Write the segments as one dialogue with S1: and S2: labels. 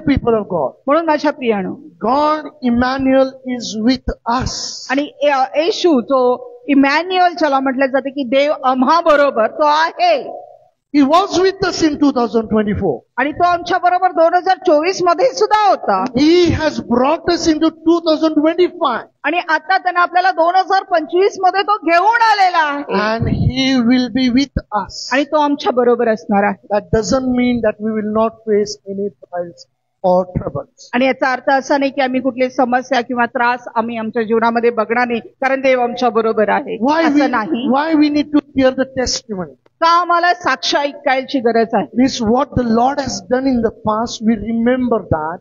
S1: people of God,
S2: म्हणून माझ्या प्रियानो,
S1: God Emmanuel is with us.
S2: आणि येशू जो इमॅन्युअल ज्याला म्हटलं जाते की देव आम्हा बरोबर तो आहे.
S1: He was with us in 2024.
S2: आणि तो आमच्या बरोबर 2024 मध्ये सुद्धा होता.
S1: He has brought us into 2025.
S2: आणि आता त्यानं आपल्याला 2025 मध्ये तो घेऊन आलेला आहे.
S1: And He will be with us.
S2: आणि तो आमच्या बरोबर असणार आहे.
S1: That doesn't mean that we will not face any trials or troubles.
S2: आणि याचा अर्थ असा नाही की आम्ही कुठली समस्या किंवा त्रास आम्ही आमच्या जीवनामध्ये बघणार नाही, कारण देव आमच्या बरोबर आहे, असं नाही.
S1: Why we need to hear the testimony?
S2: का आम्हाला साक्ष ऐकायची गरज आहे?
S1: This what the Lord has done in the past. We remember that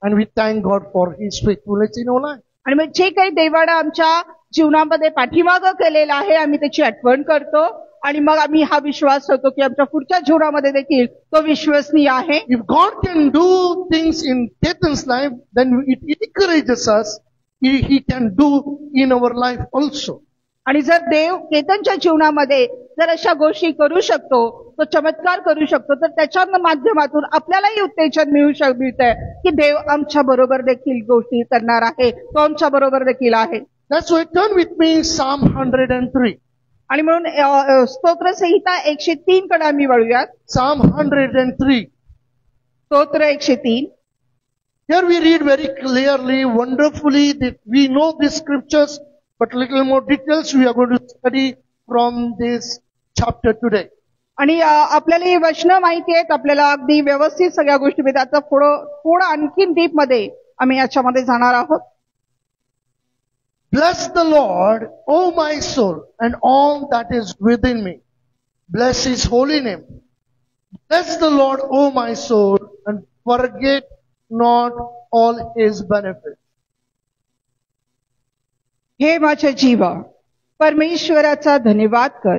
S1: and we thank God for His faithfulness in our life.
S2: आणि मग जे काही देवानं आमच्या जीवनामध्ये पाठीमागं केलेलं आहे आम्ही त्याची आठवण करतो आणि मग आम्ही हा विश्वास ठेवतो की आमच्या पुढच्या जीवनामध्ये देखील तो विश्वसनीय आहे.
S1: If God can do things in Ketan's life, then it encourages us. He can do in our life also.
S2: आणि जर देव केतनच्या जीवनामध्ये जर अशा गोष्टी करू शकतो, तो चमत्कार करू शकतो, तर त्याच्या माध्यमातून आपल्यालाही उत्तेजन मिळतंय की देव आमच्या बरोबर देखील गोष्टी करणार आहे, तो आमच्या बरोबर देखील आहे.
S1: That's why turn with me Psalm 103.
S2: आणि म्हणून स्तोत्र संहिता 103 कडे आम्ही वळूयात.
S1: Psalm 103.
S2: स्तोत्र 103.
S1: Here we read very clearly, wonderfully, that we know these scriptures, but little more details we are going to study from this chapter today.
S2: आणि आपल्याला ही वचनं माहिती आहेत, आपल्याला अगदी व्यवस्थित सगळ्या गोष्टी माहिती. आता थोडं आणखीन डीप मध्ये आम्ही याच्यामध्ये जाणार आहोत.
S1: Bless the Lord, O my soul, and all that is within me. Bless His holy name. Bless the Lord, O my soul, and forget not all His benefits.
S2: हे माझ्या जीवा, परमेश्वराचा धन्यवाद कर.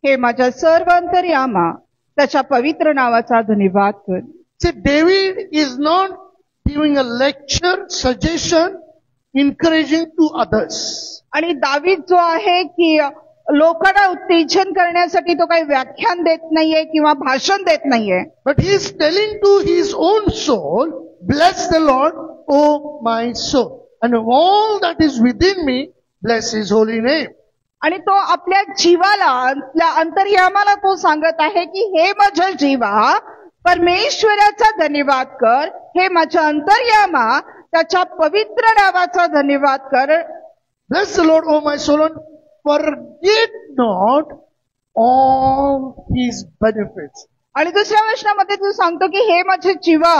S2: हे माझ्या सर्व अंतर्यामा, त्याच्या पवित्र नावाचा धन्यवाद कर.
S1: See, David is not giving a lecture, suggestion, encouraging to others.
S2: आणि दावीद जो आहे की लोकांना उत्तेजन करण्यासाठी तो काही व्याख्यान देत नाहीये किंवा भाषण देत नाहीये.
S1: But he is telling to his own soul, bless the Lord, O my soul, and all that is within me, bless His holy name.
S2: आणि तो आपल्या जीवाला, आपल्या अंतर्यामाला तो सांगत आहे की हे माझ्या जीवा, परमेश्वराचा धन्यवाद कर. हे माझ्या अंतर्यामा, त्याच्या पवित्र नावाचा धन्यवाद कर.
S1: Bless the Lord, O my soul, and forget not all His benefits.
S2: आणि दुसऱ्या वचनामध्ये तू सांगतो की हे माझे जीवा,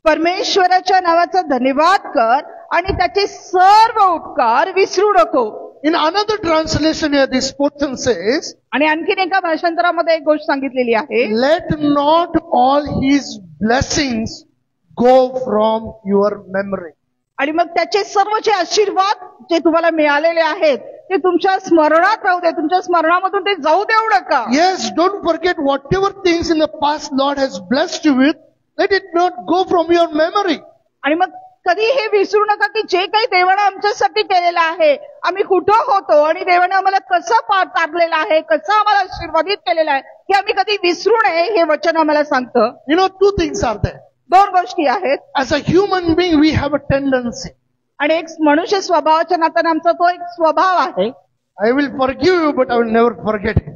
S2: परमेश्वराच्या नावाचा धन्यवाद कर आणि त्याचे सर्व उपकार विसरू नको.
S1: In another translation here, this portion says,
S2: आणि आणखीन एका भाषांतरामध्ये एक गोष्ट सांगितलेली आहे,
S1: let not all His blessings go from your memory.
S2: आणि मग त्याचे सर्व जे आशीर्वाद जे तुम्हाला मिळालेले आहेत ते तुमच्या स्मरणात राहू दे, तुमच्या स्मरणामधून ते जाऊ देऊ नका.
S1: Yes, don't forget whatever things in the past Lord has blessed you with, let it not go from your memory.
S2: आणि मग कधी हे विसरू नका की जे काही देवाने आमच्यासाठी केलेलं आहे, आम्ही कुठं होतो आणि देवाने आम्हाला कसं पार पाडलेलं आहे, कसं आम्हाला आशीर्वादित केलेलं आहे, हे आम्ही कधी विसरू नये, हे वचन आम्हाला सांगतं.
S1: You know, two things are there.
S2: दोन गोष्टी आहेत.
S1: As a human being, we have a tendency.
S2: आणि एक मनुष्य स्वभावाच्या नात्याने आमचा तो एक स्वभाव आहे,
S1: I will forgive you, but I will never forget it.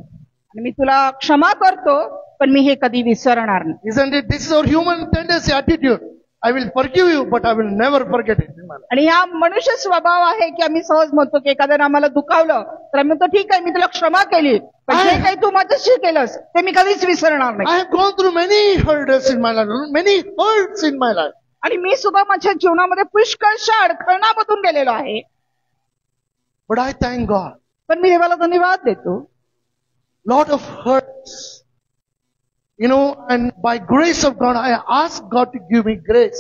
S2: आणि मी तुला क्षमा करतो पण मी हे कधी विसरणार नाही.
S1: Isn't it? This is our human tendency, attitude. I will forgive you, but I will never forget it in my life.
S2: आणि हा मनुष्य स्वभाव आहे की आम्ही सहज म्हणतो की एखाद्याने आम्हाला दुखावलं तर आम्ही म्हणतो ठीक आहे, मी तुला क्षमा केली, पण जे काही तू माझ्याशी केलंस ते मी कधीच विसरणार नाही.
S1: I have gone through many hurdles in my life, many hurts in my life.
S2: आणि मी सुद्धा माझ्या जीवनामध्ये पुष्कळशा अडथळणामधून गेलेलो आहे,
S1: But I thank God.
S2: पण मी देवाला धन्यवाद देतो.
S1: Lot of hurts. You know, and by grace of God, I ask God to give me grace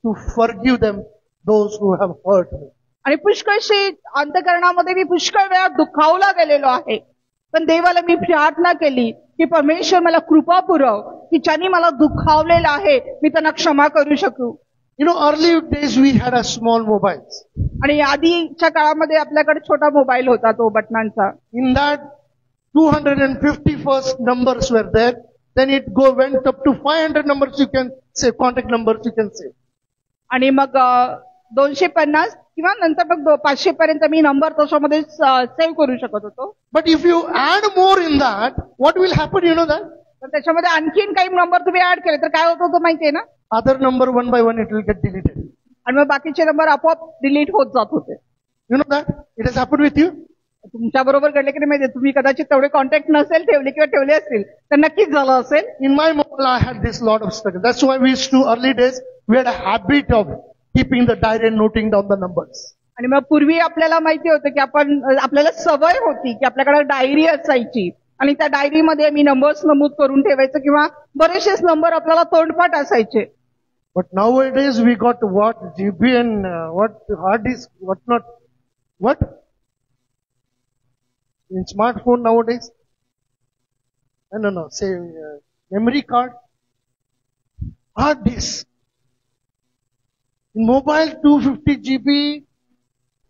S1: to forgive them, those who have hurt me.
S2: आणि पुष्कळशी अंतःकरणामध्ये मी पुष्कळ वेळा दुखावला गेलेलो आहे, पण देवाला मी प्रार्थना केली की परमेश्वर मला कृपा पुरव की ज्यांनी मला दुखावलेलं आहे मी त्यांना क्षमा करू शकू.
S1: You know, early days we had a small mobiles.
S2: आणि आधीच्या काळामध्ये आपल्याकडे छोटा मोबाईल होता, तो बटनांचा.
S1: In that 250 first numbers were there. Then it went up to 500 numbers you can say contact numbers you can say.
S2: आणि मग 250 किंवा नंतर मग 500 पर्यंत मी नंबर त्याच्यामध्ये सेव्ह करू शकत होतो.
S1: But if you add more in that, what will happen? You know that?
S2: तर त्याच्यामध्ये आणखीन काही नंबर तुम्ही ऍड केले तर काय होत होतं माहितीये ना?
S1: Other number one by one it will get deleted.
S2: आणि मग बाकीचे नंबर आपोआप डिलीट होत जात होते.
S1: You know that? It has happened with you?
S2: तुमच्या बरोबर घडले की नाही माहिती, तुम्ही कदाचित तेवढे कॉन्टॅक्ट नसेल ठेवले किंवा ठेवले असतील तर नक्कीच झालं असेल.
S1: In my mobile I had this lot of struggle. That's why we used to early days we had a habit of keeping the diary and noting down the numbers.
S2: आणि मग पूर्वी आपल्याला माहिती होतं की आपल्याला सवय होती की आपल्याकडे डायरी असायची आणि त्या डायरीमध्ये मी नंबर्स नमूद करून ठेवायचं किंवा बरेचसेच नंबर आपल्याला तोंडपाठ असायचे.
S1: But nowadays we got what GB and what hard disk, what not, what in smartphone nowadays. No. Say memory card, hard disk. In mobile 250 GB,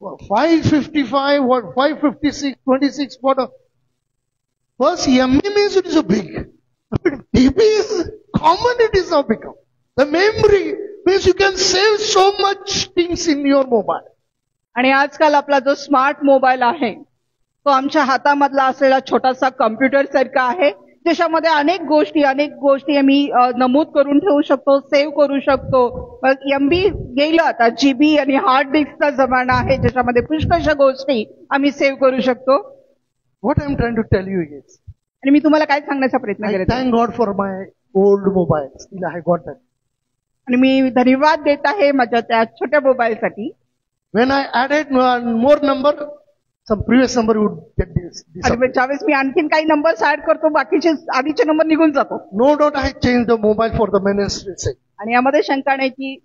S1: 555, what 556, 26, what? First MB means it is a big. DB is common. It is now become. The memory means you can save so much things in your mobile.
S2: आणि आजकाल आपला जो smart mobile आहे तो आमच्या हातामधला असलेला छोटासा computer सारखा आहे, ज्याच्यामध्ये अनेक गोष्टी आम्ही नमूद करून ठेवू शकतो, सेव्ह करू शकतो. MB गेलं, आता GB आणि हार्ड डिस्कचा जमाना आहे ज्याच्यामध्ये पुष्कळशा गोष्टी आम्ही सेव्ह करू शकतो.
S1: What I am trying to tell you is,
S2: आणि मी तुम्हाला काय सांगण्याचा प्रयत्न
S1: I
S2: करते,
S1: thank God for my old mobile. Still I got that.
S2: आणि मी धन्यवाद देत आहे माझ्या त्या छोट्या मोबाईलसाठी.
S1: When I added more number, some previous number would get this.
S2: आणि मग ज्यावेळेस मी आणखीन काही नंबर्स ऍड करतो बाकीचे आधीचे नंबर निघून जातो.
S1: No doubt I changed the mobile for the ministry sake.
S2: आणि यामध्ये शंका नाही की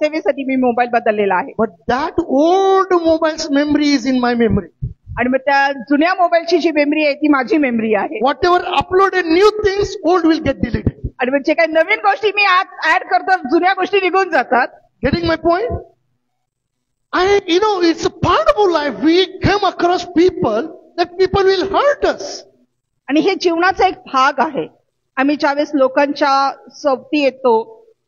S2: सेवेसाठी मी मोबाईल बदललेला आहे.
S1: But that old mobile's memory is in my memory.
S2: आणि मग त्या जुन्या मोबाईलची जी मेमरी आहे ती माझी मेमरी आहे.
S1: Whatever uploaded new things, old will get deleted.
S2: आणि मग जे काही नवीन गोष्टी मी ऍड करतो जुन्या गोष्टी निघून जातात.
S1: Getting my point? It's a part of our life. We come across people that people will hurt us.
S2: आणि हे जीवनाचा एक भाग आहे. आम्ही ज्यावेळेस लोकांच्या सोबती येतो,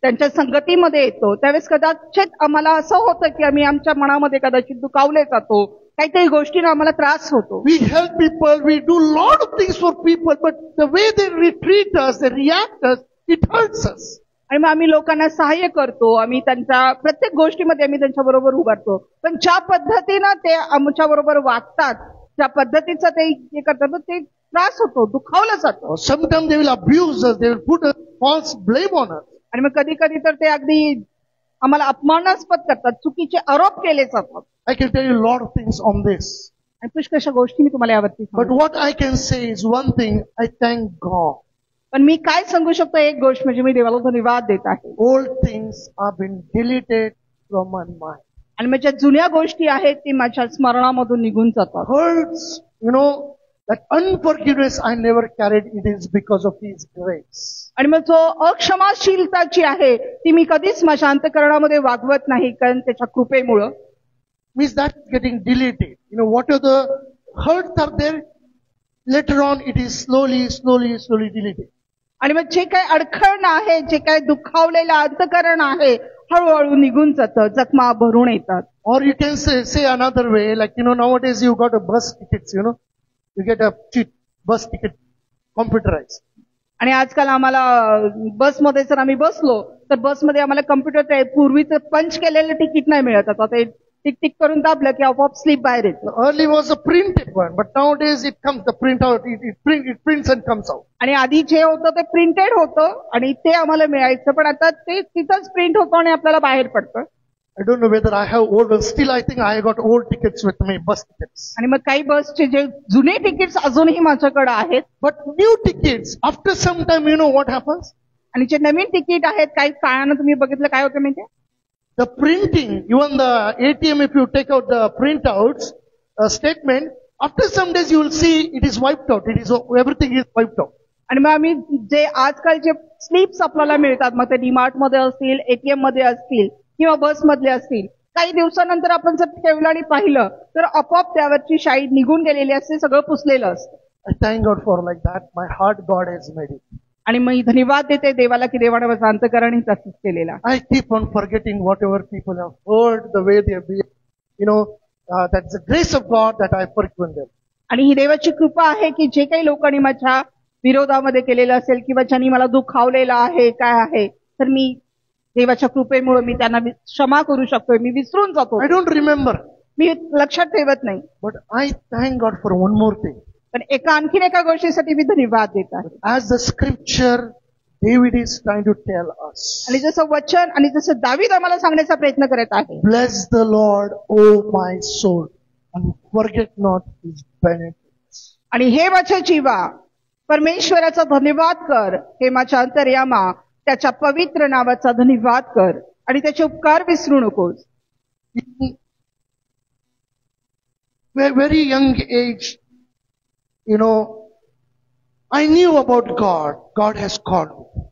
S2: त्यांच्या संगतीमध्ये येतो, त्यावेळेस कदाचित आम्हाला असं होतं की आम्ही आमच्या मनामध्ये कदाचित दुखावले जातो, काहीतरी गोष्टींना आम्हाला त्रास होतो.
S1: We help people, we do lot of things for people, but the way they treat us, they react us, it hurts us.
S2: आणि मग आम्ही लोकांना सहाय्य करतो, आम्ही त्यांच्या प्रत्येक गोष्टीमध्ये आम्ही त्यांच्या बरोबर उभारतो, पण ज्या पद्धतीनं ते आमच्या बरोबर वागतात, ज्या पद्धतीचं ते करतात ते त्रास होतो, दुखावलं जातं.
S1: Sometimes they will abuse us, they will put a false blame on us.
S2: आणि मग कधी कधी तर ते अगदी आम्हाला अपमानास्पद करतात, चुकीचे आरोप केले जातात.
S1: I can tell you a lot of things on this.
S2: आणि पुष्कळशा गोष्टी मी तुम्हाला यावरती
S1: But
S2: सांगतो.
S1: what I can say is one thing, I thank God.
S2: पण मी काय सांगू शकतो, एक गोष्ट म्हणजे मी देवाला धन्यवाद देत आहे.
S1: Old things have been deleted from my mind.
S2: आणि माझ्या जुन्या गोष्टी आहेत ती माझ्या स्मरणामधून निघून जातात.
S1: Hurts, that unforgiveness I never carried, it is because of His grace.
S2: आणि मग जो अक्षमाशीलताची आहे ती मी कधीच माझ्या अंतःकरणामध्ये वागवत नाही, कारण त्याच्या कृपेमुळं.
S1: Means that getting deleted. What are the hurts are there? Later on, it is slowly deleted.
S2: आणि मग जे काही अडखळणं आहे, जे काही दुखावलेलं अंतःकरण आहे, हळूहळू निघून जातं, जखमा भरून येतात.
S1: Or you can say another way, like nowadays you got a bus tickets, you get a cheap bus ticket computerized.
S2: आणि आजकाल आम्हाला बसमध्ये जर आम्ही बसलो तर बसमध्ये आम्हाला कम्प्युटर, पूर्वीचं पंच केलेलं तिकीट नाही मिळत, आता ते टिक करून दाबलं की आपोआप स्लिप बाहेर येतं.
S1: Early was a printed one, but nowadays it comes, the print out, it prints and comes out.
S2: आणि आधी जे होतं ते प्रिंटेड होतं आणि ते आम्हाला मिळायचं, पण आता ते तिथंच प्रिंट होतं आणि आपल्याला बाहेर पडतं.
S1: I don't know whether I have old ones. Still, I think I got old tickets with me, bus tickets.
S2: आणि मग काही बसचे जे जुने तिकीट्स अजूनही माझ्याकडे आहेत.
S1: But new tickets, after some time, what happens?
S2: आणि जे नवीन तिकीट आहेत काही काळानं तुम्ही बघितलं काय होतं म्हणजे
S1: the printing, even the ATM, if you take out the printouts statement, after some days you will see it is wiped out. Everything is wiped out.
S2: आणि मग आम्ही जे आजकाल जे स्लिप्स आपल्याला मिळतात, मग ते डीमार्ट मध्ये असतील, ATM मध्ये असतील किंवा बस मधले असतील, काही दिवसानंतर आपण जर ठेवलं आणि पाहिलं तर आपोआप त्यावरची शाई निघून गेलेली असते, सगळं पुसलेलं असतं.
S1: I thank God for like that. My heart God has made it.
S2: आणि मी धन्यवाद देते देवाला की देवाने माझं अंतःकरणही तसंच केलेलं आहे.
S1: I keep on forgetting whatever people have heard, the way they have been, that's the grace of God that I forgiven them.
S2: आणि ही देवाची कृपा आहे की जे काही लोकांनी माझ्या विरोधामध्ये केलेलं असेल किंवा ज्यांनी मला दुखावलेलं आहे काय आहे तर मी देवाच्या कृपेमुळे मी त्यांना क्षमा करू शकतोय. मी विसरून जातो.
S1: I don't remember,
S2: मी लक्षात ठेवत नाही.
S1: but I thank God for one more thing.
S2: पण आणखीन एका गोष्टीसाठी मी धन्यवाद देत आहे.
S1: As the scripture, David is trying to tell us.
S2: आणि जसं वचन आणि जसं दावीद आम्हाला सांगण्याचा प्रयत्न करत आहे.
S1: Bless the Lord, O my soul, and forget not his benefits.
S2: आणि हे माझ्या जीवा परमेश्वराचा धन्यवाद कर. हे माझ्या अंतर्यामा त्याच्या पवित्र नावाचा धन्यवाद कर आणि त्याचे उपकार विसरू नकोस.
S1: Very young age, I knew about God. God has called me.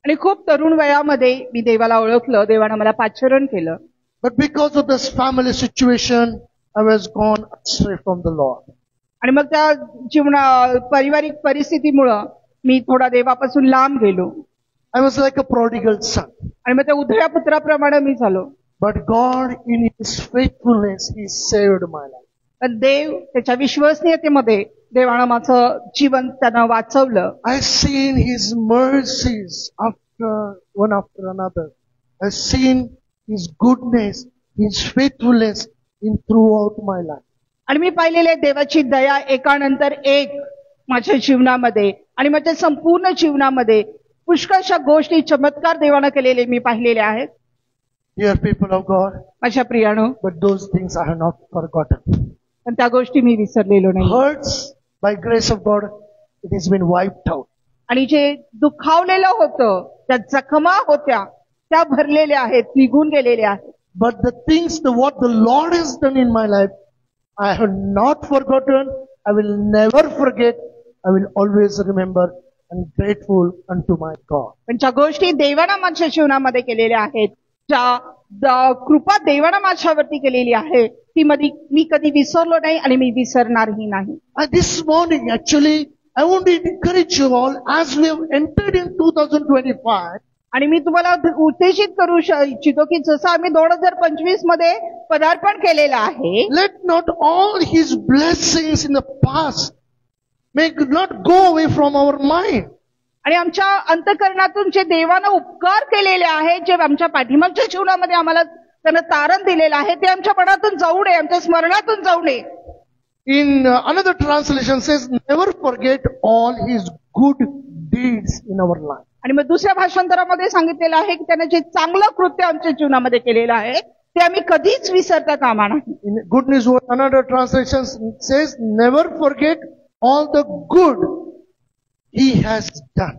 S2: आणि खूप तरुण वयामध्ये मी देवाला ओळखलं. देवानं मला पाचारण केलं.
S1: But because of this family situation, I was gone astray from the Lord.
S2: आणि मग त्या पारिवारिक परिस्थितीमुळं मी थोडा देवापासून लांब गेलो.
S1: I was like a prodigal son.
S2: आणि मग त्या उधळ्या पुत्राप्रमाणे मी झालो.
S1: But God, in his faithfulness, he saved my life.
S2: पण देव त्याच्या विश्वसनीयतेमध्ये देवानं माझं जीवन त्यानं वाचवलं.
S1: I've seen his mercies one after another. I've seen his goodness, his faithfulness in throughout my life.
S2: आणि मी पाहिलेले देवाची दया एकानंतर एक माझ्या जीवनामध्ये आणि माझ्या संपूर्ण जीवनामध्ये पुष्कळशा गोष्टी चमत्कार देवानं केलेले मी पाहिलेले आहेत.
S1: Dear people of God,
S2: माझ्या प्रियानो,
S1: but those things I have not forgotten.
S2: पण त्या गोष्टी मी विसरलेलो नाही.
S1: Hurts, by grace of God, it has been wiped out.
S2: आणि जे दुखावलेलं होतं, त्या जखमा होत्या, त्या भरलेल्या आहेत, निघून गेलेल्या आहेत.
S1: But the things, what the Lord has done in my life, I have not forgotten. I will never forget. I will always remember and grateful unto my God.
S2: पण ज्या गोष्टी देवानं माझ्या जीवनामध्ये केलेल्या आहेत, ज्या कृपा देवानं माझ्यावरती केलेली आहे, ती मी कधी विसरलो नाही आणि मी विसरणारही नाही.
S1: This morning, actually, I want to encourage you all as we have entered in 2025.
S2: आणि मी तुम्हाला उत्तेजित करू इच्छितो की जसं आम्ही 2025 मध्ये पदार्पण केलेलं आहे.
S1: Let not all his blessings in the past not go away from our mind.
S2: आणि आमच्या अंतःकरणातून जे देवानं उपकार केलेले आहेत, जे आमच्या पाठीमागच्या जीवनामध्ये आम्हाला त्यानं तारण दिलेलं आहे, ते आमच्या मनातून जाऊ नये, आमच्या स्मरणातून जाऊ नये.
S1: In another translation says, never forget all his good deeds in our life.
S2: आणि मग दुसऱ्या भाषांतरामध्ये सांगितलेलं आहे की त्यानं जे चांगलं कृत्य आमच्या जीवनामध्ये केलेलं आहे ते आम्ही कधीच विसरता कामा नाही.
S1: In Good News, another translation says, never forget all the good he has done.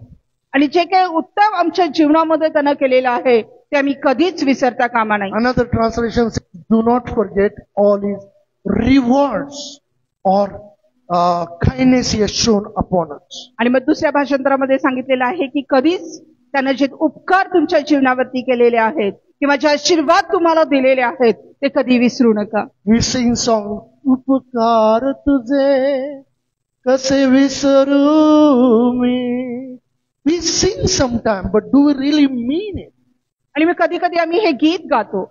S2: आणि जे काही उत्तम आमच्या जीवनामध्ये त्यानं केलेलं आहे ते आम्ही कधीच विसरता कामा नाही.
S1: Another translation says, do not forget all his rewards or kindness he has shown upon us.
S2: आणि मग दुसऱ्या भाषांतरामध्ये सांगितलेलं आहे की कधीच त्यानं जे उपकार तुमच्या जीवनावरती केलेले आहेत किंवा जे आशीर्वाद तुम्हाला दिलेले आहेत ते कधी विसरू नका.
S1: We sing song, उपकार तुझे कसे विसरू मी. We sing sometime, but do we really mean it?
S2: आणि मग कधी कधी आम्ही हे गीत गातो,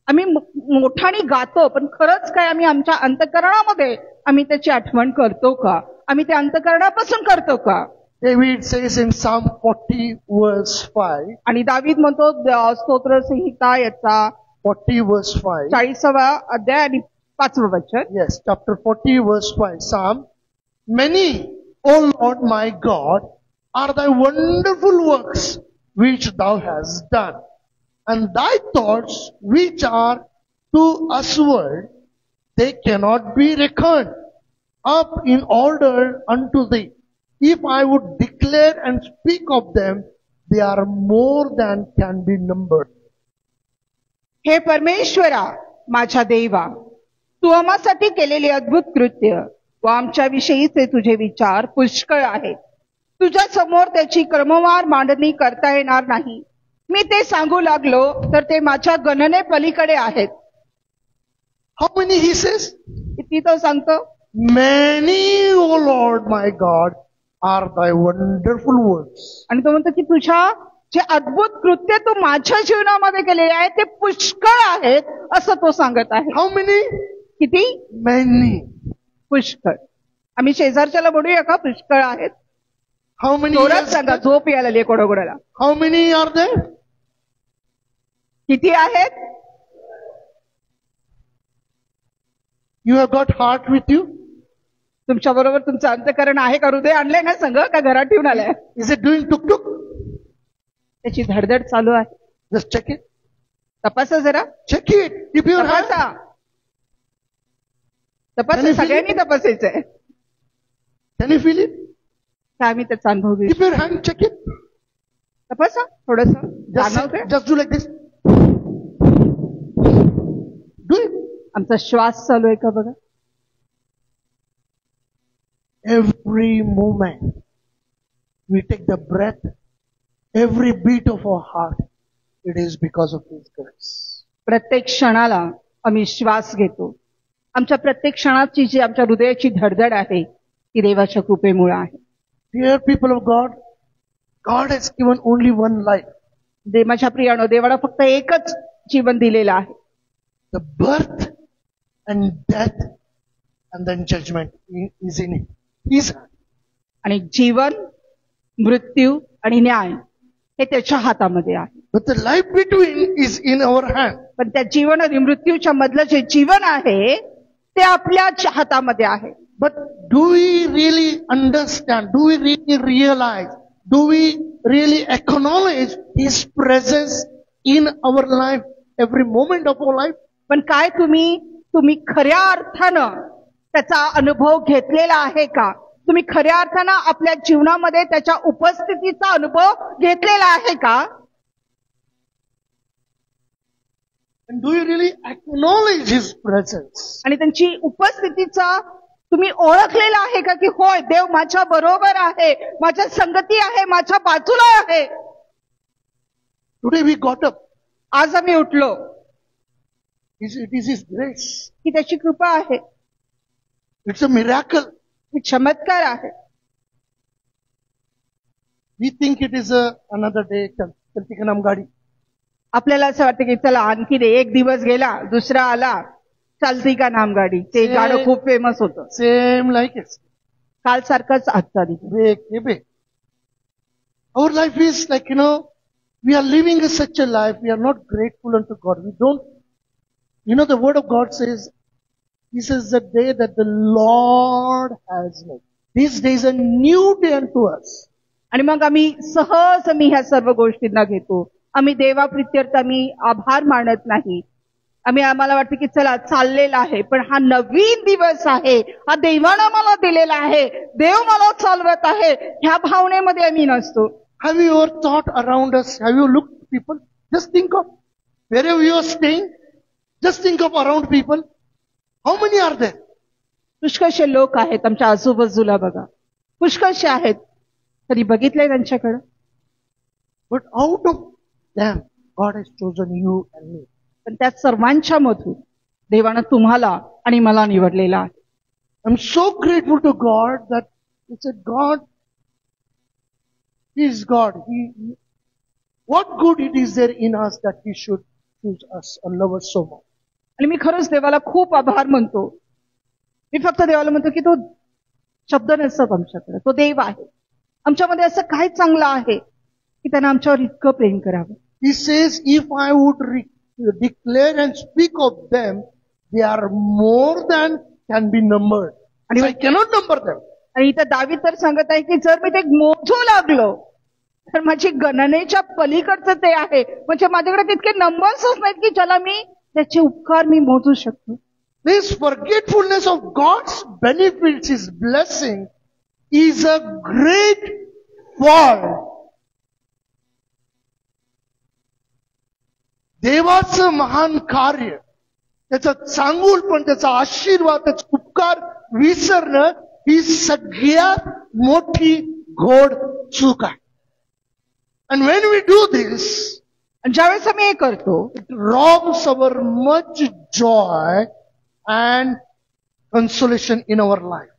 S2: आम्ही मोठाने गातो, पण खरंच काय आम्ही आमच्या अंतःकरणामध्ये आम्ही त्याची आठवण करतो का? आम्ही ते अंतःकरणापासून करतो का?
S1: David says in Psalm 40 verse 5.
S2: आणि दावीद म्हणतो स्तोत्र संहिता याचा
S1: 40 verse 5.
S2: 40वा अध्याय आणि 5वं वचन.
S1: Yes, chapter 40 verse 5. Psalm. Many, O Lord my God, are thy wonderful works which thou hast done, and thy thoughts which are to usward, they cannot be reckoned up in order unto thee. If I would declare and speak of them, they are more than can be numbered.
S2: हे परमेश्वरा माझ्या देवा, तू आम्हासाठी केलेले अद्भुत कृत्य व आमच्या विषयीचे तुझे विचार पुष्कळ आहेत. तुझ्या समोर त्याची क्रमवार मांडणी करता येणार नाही. मी ते सांगू लागलो तर ते माझ्या गणने पलीकडे आहेत.
S1: How many he says?
S2: किती तो सांगतो?
S1: Many, O Lord my God, are thy wonderful works.
S2: आणि तो म्हणतो की तुझ्या जे अद्भुत कृत्य तू माझ्या जीवनामध्ये केलेले आहे ते पुष्कळ आहेत असं तो सांगत आहे.
S1: How many?
S2: किती?
S1: Many.
S2: पुष्कळ. आम्ही शेजारच्याला म्हणूया का पुष्कळ आहेत?
S1: How many?
S2: जोरात सांगा, झोप यायला लागली कोणाकोणाला.
S1: How many are there?
S2: किती आहेत?
S1: You have got heart with you?
S2: तुमच्या बरोबर तुमचं अंतःकरण आहे का? हृदय आणलंय ना संग का घरात ठेवून आलाय?
S1: Is it doing tuk tuk?
S2: त्याची धडधड चालू आहे.
S1: Just check it.
S2: तपासा जरा.
S1: Check it. Keep your hand.
S2: तपासा. तपासा, सगळ्यांनी तपासायचंय.
S1: Can you feel it?
S2: काय आम्ही त्याचा अनुभव घेऊ?
S1: Keep your hand. Check it.
S2: तपासा थोडस. जाणवतंय?
S1: Just do like this. Do it.
S2: आमचा श्वास चालू आहे का बघा.
S1: Every moment we take the breath, every beat of our heart, it is because of His grace.
S2: प्रत्येक क्षणाला आम्ही श्वास घेतो. आमच्या प्रत्येक क्षणाची जी आमच्या हृदयाची धडधड आहे ती देवाच्या कृपेमुळे आहे.
S1: Dear people of God, God has given only one life.
S2: माझ्या प्रियानो, देवाला फक्त एकच जीवन दिलेलं आहे.
S1: The birth and death and then judgment is in His hand.
S2: आणि जीवन, मृत्यू आणि न्याय हे त्याच्या हातामध्ये आहे.
S1: But the life between is in our hand.
S2: पण त्या जीवन आणि मृत्यूच्या मधलं जे जीवन आहे ते आपल्या हातामध्ये आहे.
S1: But do we really understand? Do we really realize? Do we really acknowledge His presence in our life, every moment of our life?
S2: पण काय तुम्ही खऱ्या अर्थानं त्याचा अनुभव घेतलेला आहे का? तुम्ही खऱ्या अर्थानं आपल्या जीवनामध्ये त्याच्या उपस्थितीचा अनुभव घेतलेला आहे का?
S1: And do you really acknowledge His presence?
S2: आणि त्यांची उपस्थितीचा तुम्ही ओळखलेला आहे का की होय देव माझ्या बरोबर आहे, माझ्या संगती आहे, माझ्या बाजूला आहे.
S1: Today we got up.
S2: आज आम्ही उठलो.
S1: It is His grace.
S2: ही त्याची कृपा आहे.
S1: It's a miracle.
S2: ही चमत्कार आहे.
S1: We think it is another day. चलती का नाम गाडी.
S2: आपल्याला असं वाटतं की चला आणखी एक दिवस गेला, दुसरा आला, चालती का नाम गाडी. ते गाणं खूप फेमस होतं.
S1: Same like it.
S2: काल सारखंच आजचा दिवस.
S1: Our life is like, we are living such a life. We are not grateful unto God. We don't, the word of God says, this is the day that the Lord has made. This day is a new day unto us.
S2: आणि मग आम्ही सहज ह्या सर्व गोष्टींना घेतो. आम्ही देवाप्रित्यर्थ आम्ही आभार मानत नाही. आम्हाला वाटतं की चला चाललेला आहे, पण हा नवीन दिवस आहे, हा देवानं मला दिलेला आहे, देव मला चालवत आहे, ह्या भावनेमध्ये आम्ही नसतो.
S1: Have you ever thought around us? Have you looked at people? Just think of wherever you are staying. Just think of around people. How many are there?
S2: पुष्कळशे लोक आहेत आमच्या आजूबाजूला बघा. पुष्कळशे आहेत. कधी बघितलंय त्यांच्याकडे?
S1: But out of them, God has chosen you and me.
S2: पण त्या सर्वांच्या मधून देवानं तुम्हाला आणि मला निवडलेला आहे.
S1: I'm so grateful to God that He said, God, He is God. What good it is there in us that He should choose us and love us so much.
S2: आणि मी खरंच देवाला खूप आभार मानतो. मी फक्त देवाला म्हणतो की तो शब्द नसतात आमच्याकडे, तो देव आहे. आमच्यामध्ये असं काय चांगलं आहे की त्यानं आमच्यावर इतकं प्रेम करावं.
S1: He says, if I would declare and speak of them, they are more than can be numbered. And I cannot number them.
S2: आणि इथं दावीद तर सांगत आहे की जर मी ते मोजू लागलो तर माझी गणनेच्या पलीकडचं ते आहे. म्हणजे माझ्याकडे तितके नंबर्सच नाहीत की ज्याला मी त्याचे उपकार मी मोजू शकतो.
S1: This forgetfulness of God's benefits, His blessing, is a great fault. देवाचं महान कार्य, त्याचं चांगुलपण, त्याचा आशीर्वाद, त्याचा उपकार विसरणं ही सगळ्यात मोठी घोड चूक आहे. And when we do this,
S2: ज्यावेळेस आम्ही हे करतो,
S1: it robs our much joy and consolation in our life.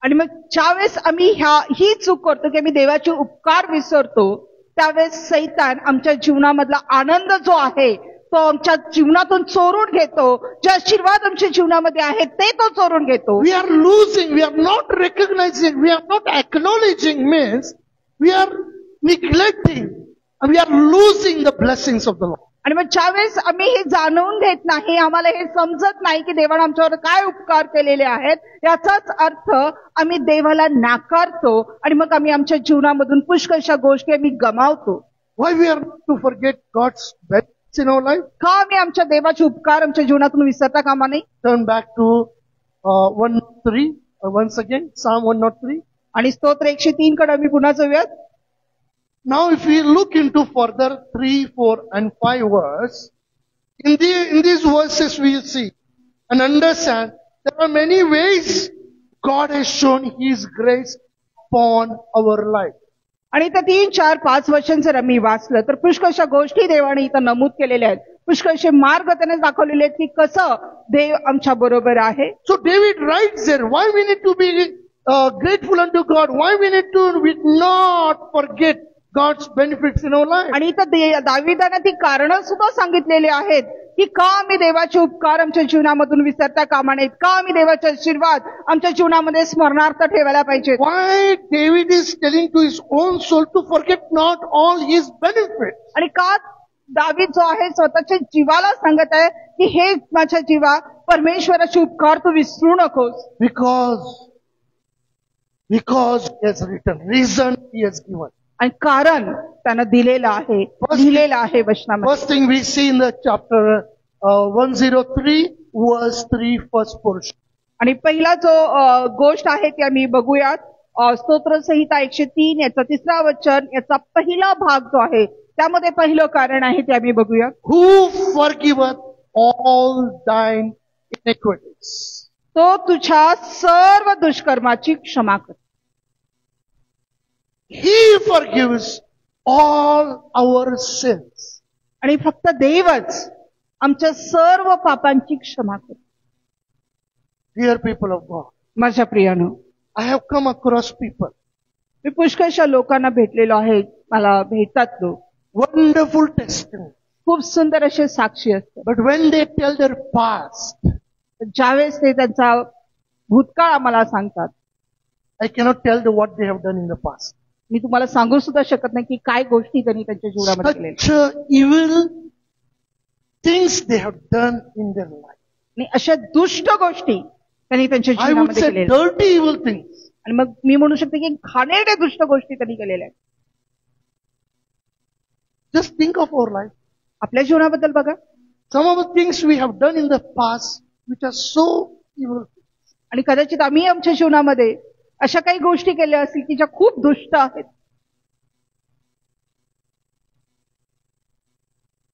S2: आणि मग ज्यावेळेस आम्ही ही चूक करतो की आम्ही देवाचे उपकार विसरतो, त्यावेळेस सैतान आमच्या जीवनामधला आनंद जो आहे तो आमच्या जीवनातून चोरून घेतो. जे आशीर्वाद आमच्या जीवनामध्ये आहेत ते तो चोरून घेतो.
S1: We are losing, we are not recognizing, we are not acknowledging means we are neglecting and we are losing the blessings of the Lord.
S2: आणि मग ज्यावेळेस आम्ही हे जाणून घेत नाही, आम्हाला हे समजत नाही की देवाने आमच्यावर काय उपकार केलेले आहेत, याचाच अर्थ आम्ही देवाला नाकारतो आणि मग आम्ही आमच्या जीवनामधून पुष्कळशा गोष्टी आम्ही गमावतो.
S1: Why we are not to forget God's benefits in our life?
S2: का आम्ही आमच्या देवाचे उपकार आमच्या जीवनातून विसरता कामा नये?
S1: Turn back to 103 once again, Psalm 103.
S2: आणि स्तोत्र 103 कडे आम्ही पुन्हा जाऊयात.
S1: Now if we look into further 3, 4 and 5 verse, in these verses we see and understand there are many ways God has shown His grace upon our life.
S2: आणि त्या 3, 4, 5 वर्षांचं जर आम्ही वाचलं तर पुष्कळशा गोष्टी देवाने इथं नमूद केलेल्या आहेत. पुष्कळशे मार्ग त्याने दाखवलेले आहेत की कसं देव आमच्या बरोबर आहे.
S1: So David writes there, why we need to be grateful unto God, why we need to not forget God's benefits in our life.
S2: आणि इथं दाविदाने ती कारणं सुद्धा सांगितलेली आहेत की का आम्ही देवाचे उपकार आमच्या जीवनामधून विसरता कामा नयेत, का आम्ही देवाचे आशीर्वाद आमच्या जीवनामध्ये स्मरणार्थ ठेवायला पाहिजेत.
S1: Why David is telling to his own soul to forget not all his benefits.
S2: आणि का दावीद जो आहे स्वतःच्या जीवाला सांगत आहे की हे माझ्या जीवा परमेश्वराचे उपकार तू विसरू नकोस.
S1: Because he has written, reason he has given.
S2: आणि कारण त्यानं दिलेलं आहे, लिहिलेलं आहे वचनामध्ये.
S1: First thing we see in the chapter 103 verse 3 first portion.
S2: आणि पहिला जो गोष्ट आहे ती आम्ही बघूयात. स्तोत्र संहिता 103 याचा 3रा वचन याचा पहिला भाग जो आहे त्यामध्ये पहिलं कारण आहे ते आम्ही बघूया.
S1: Who forgiveth all thine iniquities.
S2: तो तुझ्या सर्व दुष्कर्माची क्षमा कर.
S1: He forgives all our sins.
S2: आणि फक्त देवच आमच्या सर्व पापांची क्षमा कर.
S1: Dear people of God,
S2: माझ्या प्रियानो,
S1: I have come across people,
S2: मी पुष्कळशा लोकांना भेटलेलो आहे. मला भेटतात लोक,
S1: wonderful testimony.
S2: खूप सुंदर असे साक्षी असतात.
S1: But when they tell their past,
S2: ज्यावेळेस ते त्यांचा भूतकाळ आम्हाला सांगतात,
S1: I cannot tell what they have done in the past.
S2: मी तुम्हाला सांगू सुद्धा शकत नाही की काय गोष्टी त्यांनी त्यांच्या जीवनामध्ये केलेल्या.
S1: Such evil things they have done in their life.
S2: आणि अशा दुष्ट गोष्टी त्यांनी त्यांच्या
S1: I would
S2: जीवनामध्ये
S1: say
S2: केलेल्या.
S1: dirty evil things.
S2: आणि मग मी म्हणू शकते की घाणेरड्या दुष्ट गोष्टी त्यांनी केलेल्या आहेत.
S1: Just think of our life.
S2: आपल्या जीवनाबद्दल बघा.
S1: Some of the things we have done in the past which are so evil.
S2: आणि कदाचित आम्ही आमच्या जीवनामध्ये अशा काही गोष्टी केल्या असतील की ज्या खूप दुष्ट आहेत.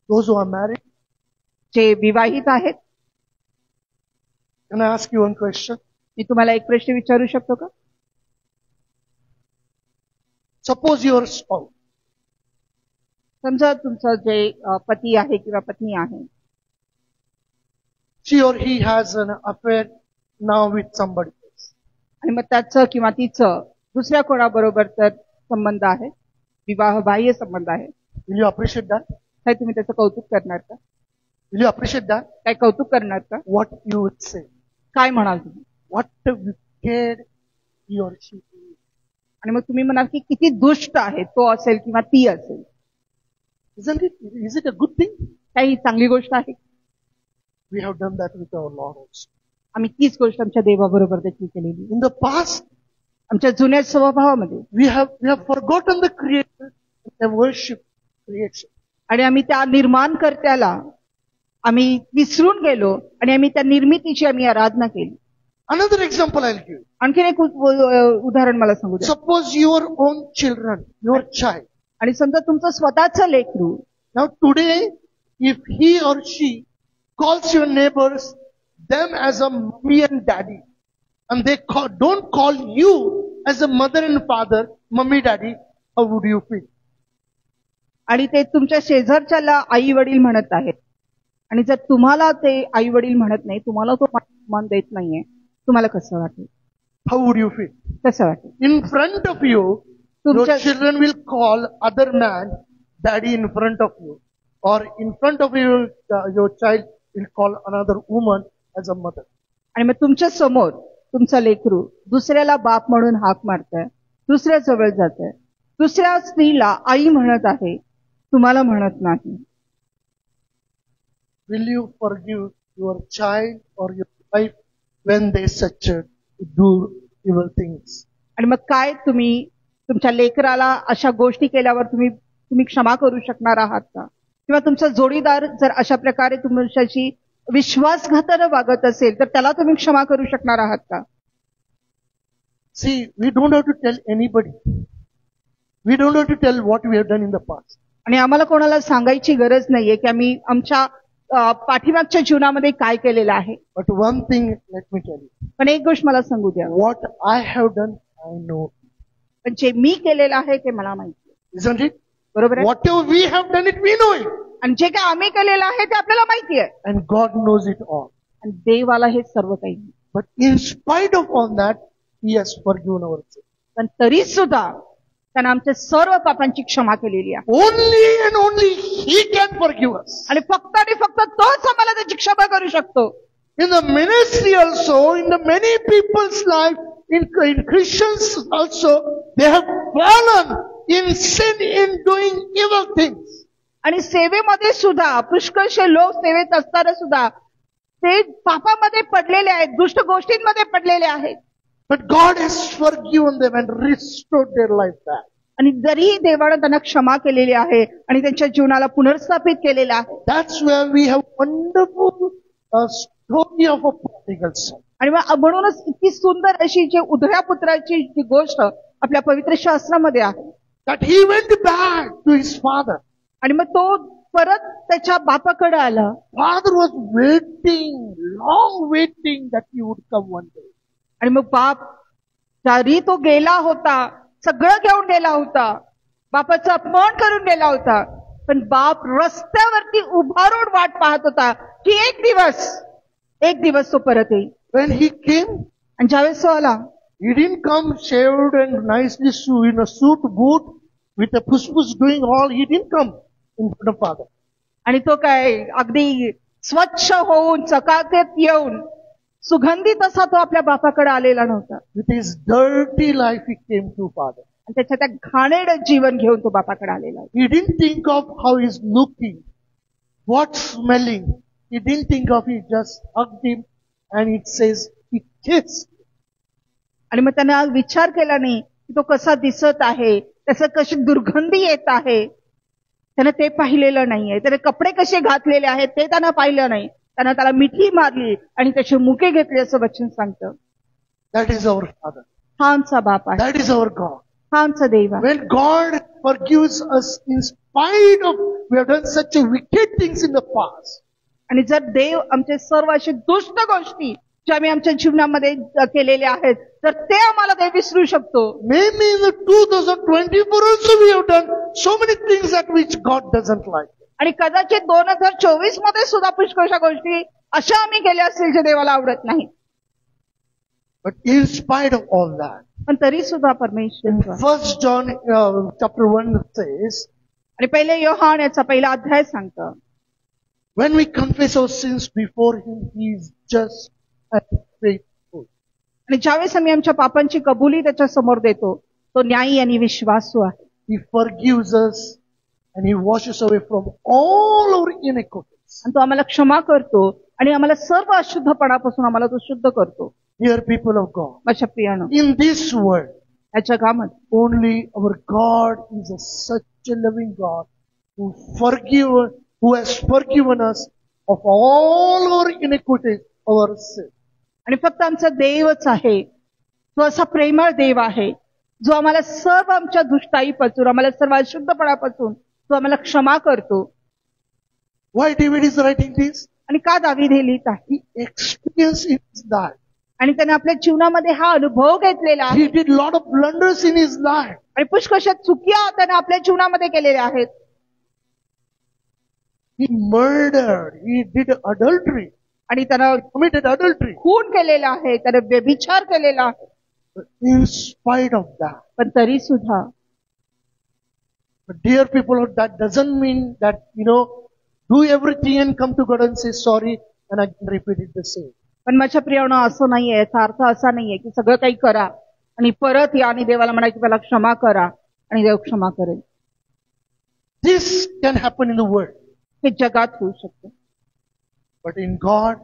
S1: Those who are married,
S2: जे विवाहित आहेत,
S1: can I ask you one question?
S2: मी तुम्हाला एक प्रश्न विचारू शकतो का?
S1: Suppose your spouse,
S2: समजा तुमचा जे पती आहे किंवा पत्नी आहे,
S1: she or he has an affair now with somebody else.
S2: आणि मग त्याचं किंवा तिचं दुसऱ्या कोणाबरोबर तर संबंध आहे, विवाह बाह्य संबंध आहे.
S1: Will you appreciate that?
S2: काय तुम्ही त्याचं कौतुक करणार का?
S1: Will you appreciate that?
S2: काय कौतुक करणार का?
S1: What you would say?
S2: काय म्हणाल तुम्ही?
S1: What a wicked he or she is.
S2: आणि मग तुम्ही म्हणाल की किती दुष्ट आहे तो असेल किंवा ती असेल.
S1: Isn't it? Is it a good thing?
S2: काय ही चांगली गोष्ट आहे?
S1: We have done that with our Lord also.
S2: आम्ही तीच गोष्ट आमच्या देवाबरोबर देखील केलेली.
S1: In the past,
S2: आमच्या जुन्या स्वभावामध्ये
S1: we have forgotten the Creator and have worshipped creation.
S2: आणि आम्ही त्या निर्माणकर्त्याला आम्ही विसरून गेलो आणि आम्ही त्या निर्मितीची आम्ही आराधना केली.
S1: Another example I'll give.
S2: आणखीन एक उदाहरण मला सांगू द्या.
S1: Suppose your own children, your child.
S2: आणि समजा तुमचं स्वतःचं लेकरू.
S1: Now today, if he or she calls your neighbors them as a mommy and daddy, and they don't call you as a mother and father, mommy, daddy, how would you feel?
S2: आणि ते तुमच्या शेजारच्याला आई वडील म्हणत आहेत आणि जर तुम्हाला ते आई वडील म्हणत नाही, तुम्हाला तो मान देत नाहीये, तुम्हाला कसं वाटेल?
S1: how would you feel?
S2: कसं वाटेल?
S1: In front of you, your
S2: तुमच्या
S1: children will call other man daddy in front of you. Or in front of you, your child will call another woman as a mother.
S2: आणि मग तुमच्या समोर तुमचा लेकरू दुसऱ्याला बाप म्हणून हाक मारतोय, दुसऱ्या जवळ जातोय, दुसऱ्या स्त्रीला आई म्हणत आहे, तुम्हाला म्हणत नाही.
S1: Will you forgive your child or your wife when they such do evil things?
S2: आणि मग काय तुम्ही तुमच्या लेकराला अशा गोष्टी केल्यावर तुम्ही क्षमा करू शकणार आहात का? किंवा तुमचा जोडीदार जर अशा प्रकारे तुमच्याशी विश्वासघाताने वागत असेल तर त्याला तुम्ही क्षमा करू शकणार आहात का?
S1: See, we don't have to tell anybody. We don't have to tell what we have done in the past.
S2: आणि आम्हाला कोणाला सांगायची गरज नाहीये की आम्ही आमच्या पाठीमागच्या जीवनामध्ये काय केलेलं आहे.
S1: But one thing, let me tell you.
S2: पण एक गोष्ट मला सांगू द्या,
S1: What I have done, I know.
S2: पण जे मी केलेलं आहे ते मला माहिती आहे.
S1: Isn't it?
S2: बरोबर आहे?
S1: Whatever we have done it, we know it.
S2: आणि जे काय आम्ही केलेलं आहे ते आपल्याला माहिती आहे.
S1: And God knows it all.
S2: आणि देवाला हे सर्व काही माहिती.
S1: But in spite of all that, He has forgiven our sins.
S2: पण तरी सुद्धा त्यानं आमच्या सर्व पापांची क्षमा केलेली आहे.
S1: Only and only He can forgive us.
S2: आणि फक्त तोच आम्हाला त्याची क्षमा करू शकतो.
S1: In the ministry also, in the many people's life, in Christians also, they have fallen in sin, in doing evil things.
S2: आणि सेवेमध्ये सुद्धा पुष्कळशे लोक सेवेत असताना सुद्धा ते पापामध्ये पडलेले आहेत, दुष्ट गोष्टींमध्ये पडलेले आहेत.
S1: But God has forgiven them and restored their life back.
S2: आणि जरी देवानं त्यांना क्षमा केलेली आहे आणि त्यांच्या जीवनाला पुनर्स्थापित केलेलं आहे.
S1: That's where we have wonderful story of a prodigal son.
S2: आणि म्हणूनच इतकी सुंदर अशी जी उधळ्या पुत्राची जी गोष्ट आपल्या पवित्र शास्त्रामध्ये आहे.
S1: That he went back to his father.
S2: आणि मग तो परत त्याच्या बापाकडे आला.
S1: Father was waiting, long waiting that he would come one day.
S2: आणि मग बाप जरी तो गेला होता, सगळं घेऊन गेला होता, बापाचा अपमान करून गेला होता, पण बाप रस्त्यावरती उभारून वाट पाहत होता की एक दिवस तो परत येईल.
S1: When he came,
S2: आणि ज्यावेळेस तो आला,
S1: he didn't come shaved and nicely in a suit boot with a push doing all. He didn't come in front of father.
S2: आणि तो काय अगदी स्वच्छ होऊन चकाकीत येऊन सुगंधित असा तो आपल्या बापाकडे आलेला नव्हता.
S1: With his dirty life he came to father.
S2: आणि त्याच्या त्या घाणेरड जीवन घेऊन तो बापाकडे आलेला होता.
S1: He didn't think of how he's looking, what smelling. He didn't think of it. Just hugged him and it says he kissed.
S2: आणि मग त्यानं विचार केला नाही की तो कसा दिसत आहे, त्याचं कशी दुर्गंधी येत आहे, त्यानं ते पाहिलेलं नाहीये. त्याने कपडे कसे घातलेले आहेत ते त्यानं पाहिलं नाही. त्यानं त्याला मिठी मारली आणि त्याचे मुके घेतले असं वचन सांगतं.
S1: That is our father.
S2: हा आमचा बाप आहे,
S1: That is our God.
S2: हा आमचा देव आहे.
S1: When God forgives us in spite of we have done such a wicked things in the past.
S2: आणि जर देव आमचे सर्व असे दुष्ट गोष्टी ज्या आम्ही आमच्या जीवनामध्ये केलेल्या आहेत तर ते आम्हाला ते विसरू शकतो.
S1: Maybe in the 2024 also we have done so many things that which God doesn't like.
S2: आणि कदाचित 2024 मध्ये सुद्धा पुष्कळशा गोष्टी अशा आम्ही केल्या असतील जे देवाला आवडत नाही.
S1: But in spite of all that,
S2: पण तरी सुद्धा परमेश्वर
S1: 1 John chapter 1 says,
S2: आणि पहिले योहान याचा पहिला अध्याय सांगतो,
S1: when we confess our sins before Him, He is just and faithful.
S2: आणि ज्यावेळेस आम्ही आमच्या पापांची कबुली त्याच्या समोर देतो तो न्यायी आणि विश्वासू आहे.
S1: He forgives us and He washes away from all our iniquities.
S2: आणि तो आम्हाला क्षमा करतो आणि आम्हाला सर्व अशुद्धपणापासून आम्हाला तो शुद्ध करतो.
S1: Dear people of God,
S2: माझ्या प्रियानो,
S1: in this world,
S2: या जगामध्ये
S1: only our God is such a loving God who has forgiven us of all our iniquities, our sins.
S2: आणि फक्त आमचा देवच आहे, तो असा प्रेमळ देव आहे जो आम्हाला सर्व आमच्या दुष्टाईपासून, आम्हाला सर्व अशुद्धपणापासून तो आम्हाला क्षमा करतो.
S1: Why David is writing this?
S2: आणि का दावीद हे लिहित आहे?
S1: He experienced it that.
S2: आणि त्याने आपल्या जीवनामध्ये हा अनुभव घेतलेला आहे.
S1: He did lot of blunders in his life.
S2: आणि पुष्कळशा चुक्या त्याने आपल्या जीवनामध्ये केलेल्या आहेत.
S1: He murdered. He did adultery.
S2: आणि त्यानं
S1: Committed adultery.
S2: खून केलेला आहे, त्याने व्यभिचार केलेला आहे.
S1: In spite of that,
S2: पण तरी सुद्धा
S1: but dear people, that doesn't mean that, do everything and come to God and say sorry and again repeat it the same.
S2: पण माझ्या प्रियानो असं नाहीये, याचा अर्थ असा नाहीये की सगळं काही करा आणि परत या आणि देवाला म्हणा की मला क्षमा करा आणि देव क्षमा करेल.
S1: This can happen in the world,
S2: हे जगात होऊ शकतं,
S1: but in God,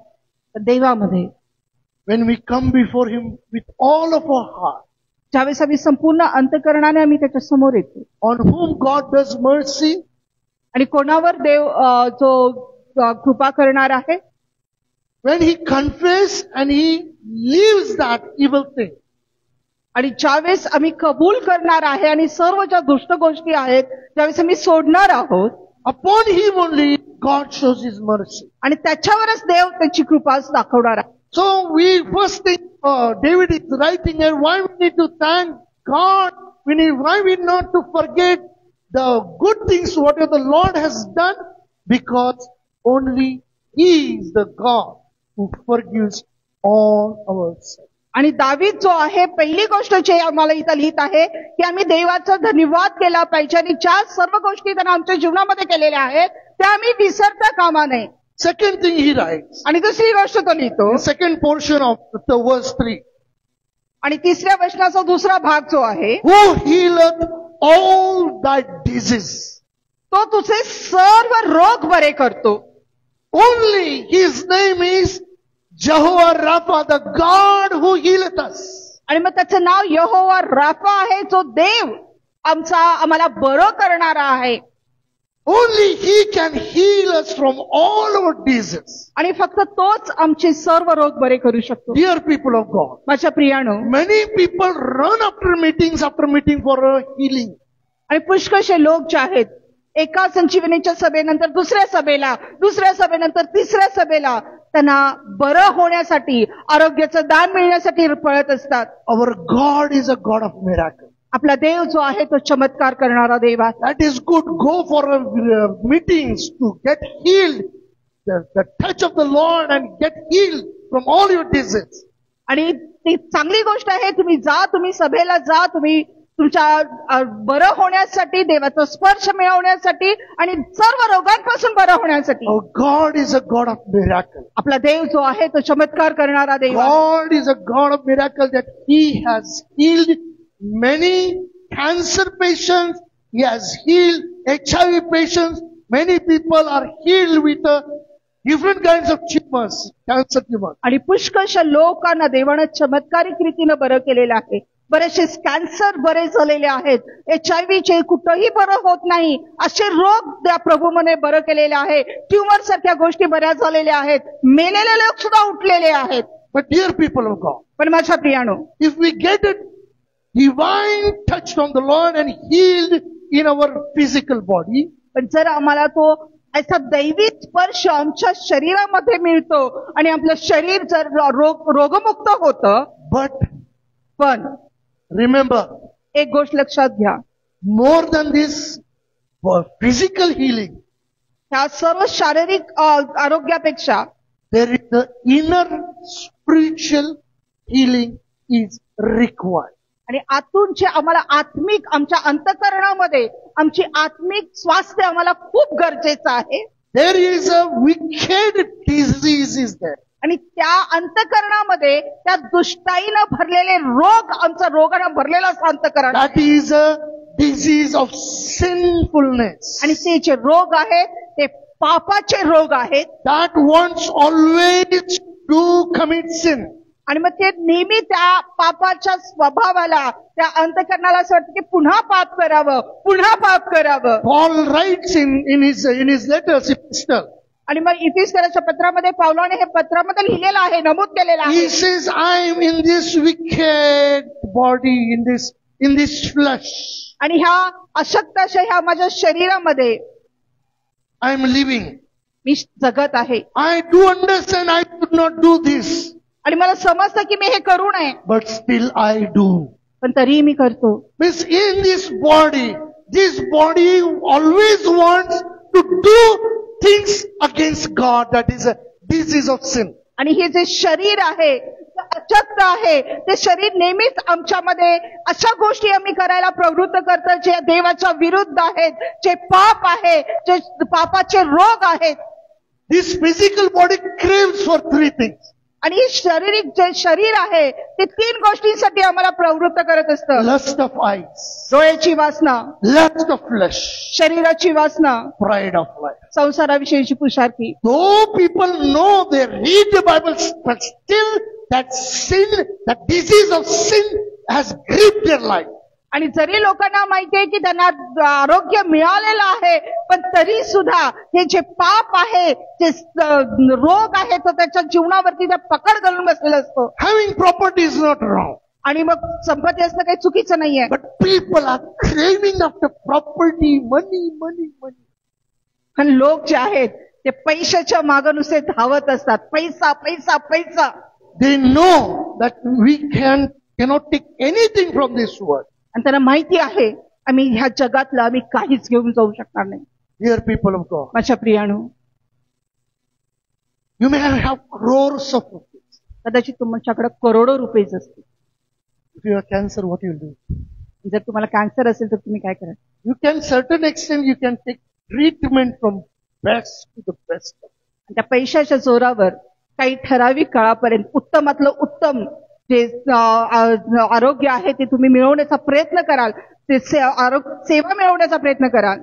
S2: पण देवामध्ये
S1: when we come before Him with all of our heart,
S2: ज्यावेळेस आम्ही संपूर्ण अंतःकरणाने आम्ही त्याच्या समोर येतो,
S1: on whom God does mercy,
S2: आणि कोणावर देव कृपा करणार आहे,
S1: when He confess and He leaves that evil thing,
S2: आणि ज्यावेळेस आम्ही कबूल करणार आहे आणि सर्व ज्या दुष्ट गोष्टी आहेत ज्यावेळेस आम्ही सोडणार आहोत,
S1: upon Him only God shows His mercy.
S2: आणि त्याच्यावरच देव त्याची कृपा दाखवणार आहे.
S1: So we first think, David is writing here, why we need to thank God? Why we not to forget the good things whatever the Lord has done? Because only He is the God who forgives all our sins.
S2: आणि दावीद जो आहे, पहिली गोष्ट जे आम्हाला इथं लिहित आहे की आम्ही देवाचा धन्यवाद केला पाहिजे आणि ज्या सर्व गोष्टी त्यानं आमच्या जीवनामध्ये केलेल्या आहेत त्या आम्ही विसरता कामा नये.
S1: Second thing he writes,
S2: आणि दुसरी गोष्ट तो लिहितो,
S1: the second portion of the verse 3,
S2: आणि तिसऱ्या वचनाचा दुसरा भाग जो आहे,
S1: who healeth all thy disease.
S2: तो तुझे सर्व रोग बरे करतो.
S1: Only His name is Jehovah Rapha, the God who healeth us.
S2: आणि मग त्याचं नाव यहोवा राफा आहे, जो देव आम्हाला बरं करणारा आहे.
S1: Only He can heal us from all our diseases.
S2: आणि फक्त तोच आमचे सर्व रोग बरे करू शकतो.
S1: Dear people of God,
S2: माझ्या प्रियानो,
S1: many people run after meeting for a healing.
S2: आणि पुष्कळशे लोक जे आहेत एका संजीवनीच्या सभेनंतर दुसऱ्या सभेला, दुसऱ्या सभेनंतर तिसऱ्या सभेला त्यांना बरं होण्यासाठी, आरोग्याचं दान मिळण्यासाठी पळत असतात.
S1: Our God is a God of miracle.
S2: आपला देव जो आहे तो चमत्कार करणारा देव आहे.
S1: That is good. Go for meetings to get healed. The touch of the Lord and get healed from all your diseases.
S2: आणि ती चांगली गोष्ट आहे. तुम्ही सभेला जा, तुम्ही तुमच्या बरं होण्यासाठी, देवाचा स्पर्श मिळवण्यासाठी आणि सर्व रोगांपासून बरं होण्यासाठी.
S1: Our God is a God of miracle.
S2: आपला देव जो आहे तो चमत्कार करणारा देव आहे.
S1: God is a God of miracle, that He has healed many cancer patients. He has healed HIV patients. Many people are healed with different kinds of tumors, cancer tumors.
S2: आणि पुष्कळशा लोकांना देवानं चमत्कारिक रीतीनं बरं केलेलं आहे. बरेचसे कॅन्सर बरे झालेले आहेत. HIV चे कुठंही बरं होत नाही असे रोग त्या प्रभूने बरं केलेले आहे. ट्युमर सारख्या गोष्टी बऱ्या झालेल्या आहेत. मेलेले लोक सुद्धा उठलेले आहेत.
S1: But dear people of God,
S2: पण माझ्या प्रियानो,
S1: if we get a divine touch from the Lord and healed in our physical body,
S2: पण जर आम्हाला तो असा दैवी स्पर्श आमच्या शरीरामध्ये मिळतो आणि आपलं शरीर जर रोगमुक्त होतं, पण
S1: remember,
S2: एक गोष्ट लक्षात घ्या,
S1: more than this physical healing,
S2: ह्या सर्व शारीरिक आरोग्यापेक्षा
S1: there is the inner spiritual healing is required.
S2: आणि आतून जे आम्हाला आत्मिक, आमच्या अंतःकरणामध्ये आमची आत्मिक स्वास्थ्य आम्हाला खूप गरजेचं आहे.
S1: There is a wicked disease is there.
S2: आणि त्या अंतःकरणामध्ये त्या दुष्टाईनं भरलेले रोग, आमचा रोगानं भरलेला अंतःकरण,
S1: That is a disease of sinfulness.
S2: आणि ते जे रोग आहेत ते पापाचे रोग आहेत.
S1: That wants always to commit sin.
S2: आणि मग ते नेहमी त्या पापाच्या स्वभावाला, त्या अंतःकरणाला असं वाटतं की पुन्हा पाप करावं, पुन्हा पाप करावं.
S1: Paul writes in his letters, epistle.
S2: आणि मग इफिसकराच्या पत्रामध्ये पावलाने हे पत्रामध्ये लिहिलेलं आहे, नमूद केलेलं आहे.
S1: He says, I am in this wicked body, in this flesh.
S2: आणि ह्या अशक्त अशा ह्या माझ्या शरीरामध्ये
S1: I am living.
S2: मी जगत आहे.
S1: I do understand I should not do this.
S2: आणि मला समजतं की मी हे करू नये,
S1: But still I do.
S2: पण तरीही मी करतो.
S1: Means in this body always wants to do things against God. That is a disease of sin.
S2: आणि हे जे शरीर आहे अशक्त आहे, ते शरीर नेहमीच आमच्यामध्ये अशा गोष्टी आम्ही करायला प्रवृत्त करतो जे देवाच्या विरुद्ध आहेत, जे पाप आहे, जे पापाचे रोग आहेत.
S1: This physical body craves for three things.
S2: आणि शारीरिक जे शरीर आहे ते तीन गोष्टींसाठी आम्हाला प्रवृत्त करत असतं.
S1: Lust of eyes,
S2: डोळ्याची वासना,
S1: lust of flesh,
S2: शरीराची वासना,
S1: pride of life.
S2: संसाराविषयीची पुरुषार्थी.
S1: Though people know, they read the Bible, but still that sin, that disease of sin has gripped their life.
S2: आणि जरी लोकांना माहिती आहे की त्यांना आरोग्य मिळालेलं आहे, पण तरी सुद्धा हे जे पाप आहे, जे रोग आहे, तो त्याच्या जीवनावरती त्या पकड घालून बसलेला असतो.
S1: Having property is not wrong,
S2: आणि मग संपत्ती असणं काही चुकीचं नाहीये.
S1: but people are craving after property, money, money, money.
S2: पण लोक जे आहेत ते पैशाच्या मागे नुसते धावत असतात. पैसा पैसा पैसा.
S1: They know that we cannot take anything from this world.
S2: आणि त्यांना माहिती आहे आम्ही ह्या जगातलं आम्ही काहीच घेऊन जाऊ शकणार नाही.
S1: Dear people of God,
S2: माझ्या प्रियानो,
S1: you may have crores of rupees.
S2: कदाचित तुमच्याकडे करोडो रुपये असतील.
S1: If you have cancer, what you will do?
S2: जर तुम्हाला कॅन्सर असेल तर तुम्ही काय कराल?
S1: You can, certain extent, you can take treatment from best to the best.
S2: त्या पैशाच्या जोरावर काही ठराविक काळापर्यंत उत्तमातलं उत्तम जे आरोग्य आहे ते तुम्ही मिळवण्याचा प्रयत्न कराल, ते सेवा मिळवण्याचा प्रयत्न कराल.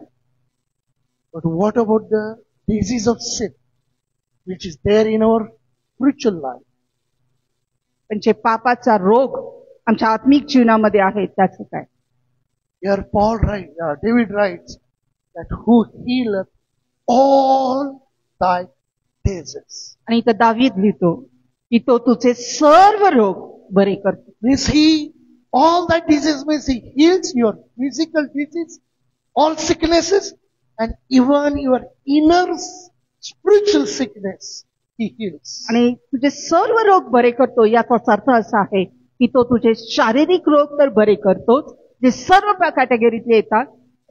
S1: But what about the disease of sin, which is there in our spiritual life?
S2: पण जे पापाचा रोग आमच्या आत्मिक जीवनामध्ये आहे त्याचं काय?
S1: Here David writes that who healeth all thy diseases.
S2: आणि इथं दावीद लिहितो की तो तुझे सर्व रोग बरे करतो.
S1: Means all that disease means he heals your physical disease, all sicknesses, and even your inner spiritual sickness he heals.
S2: आणि तुझे सर्व रोग बरे करतो याचा अर्थ असा आहे की तो तुझे शारीरिक रोग तर बरे करतोच, जे सर्व कॅटेगरीतले येतात,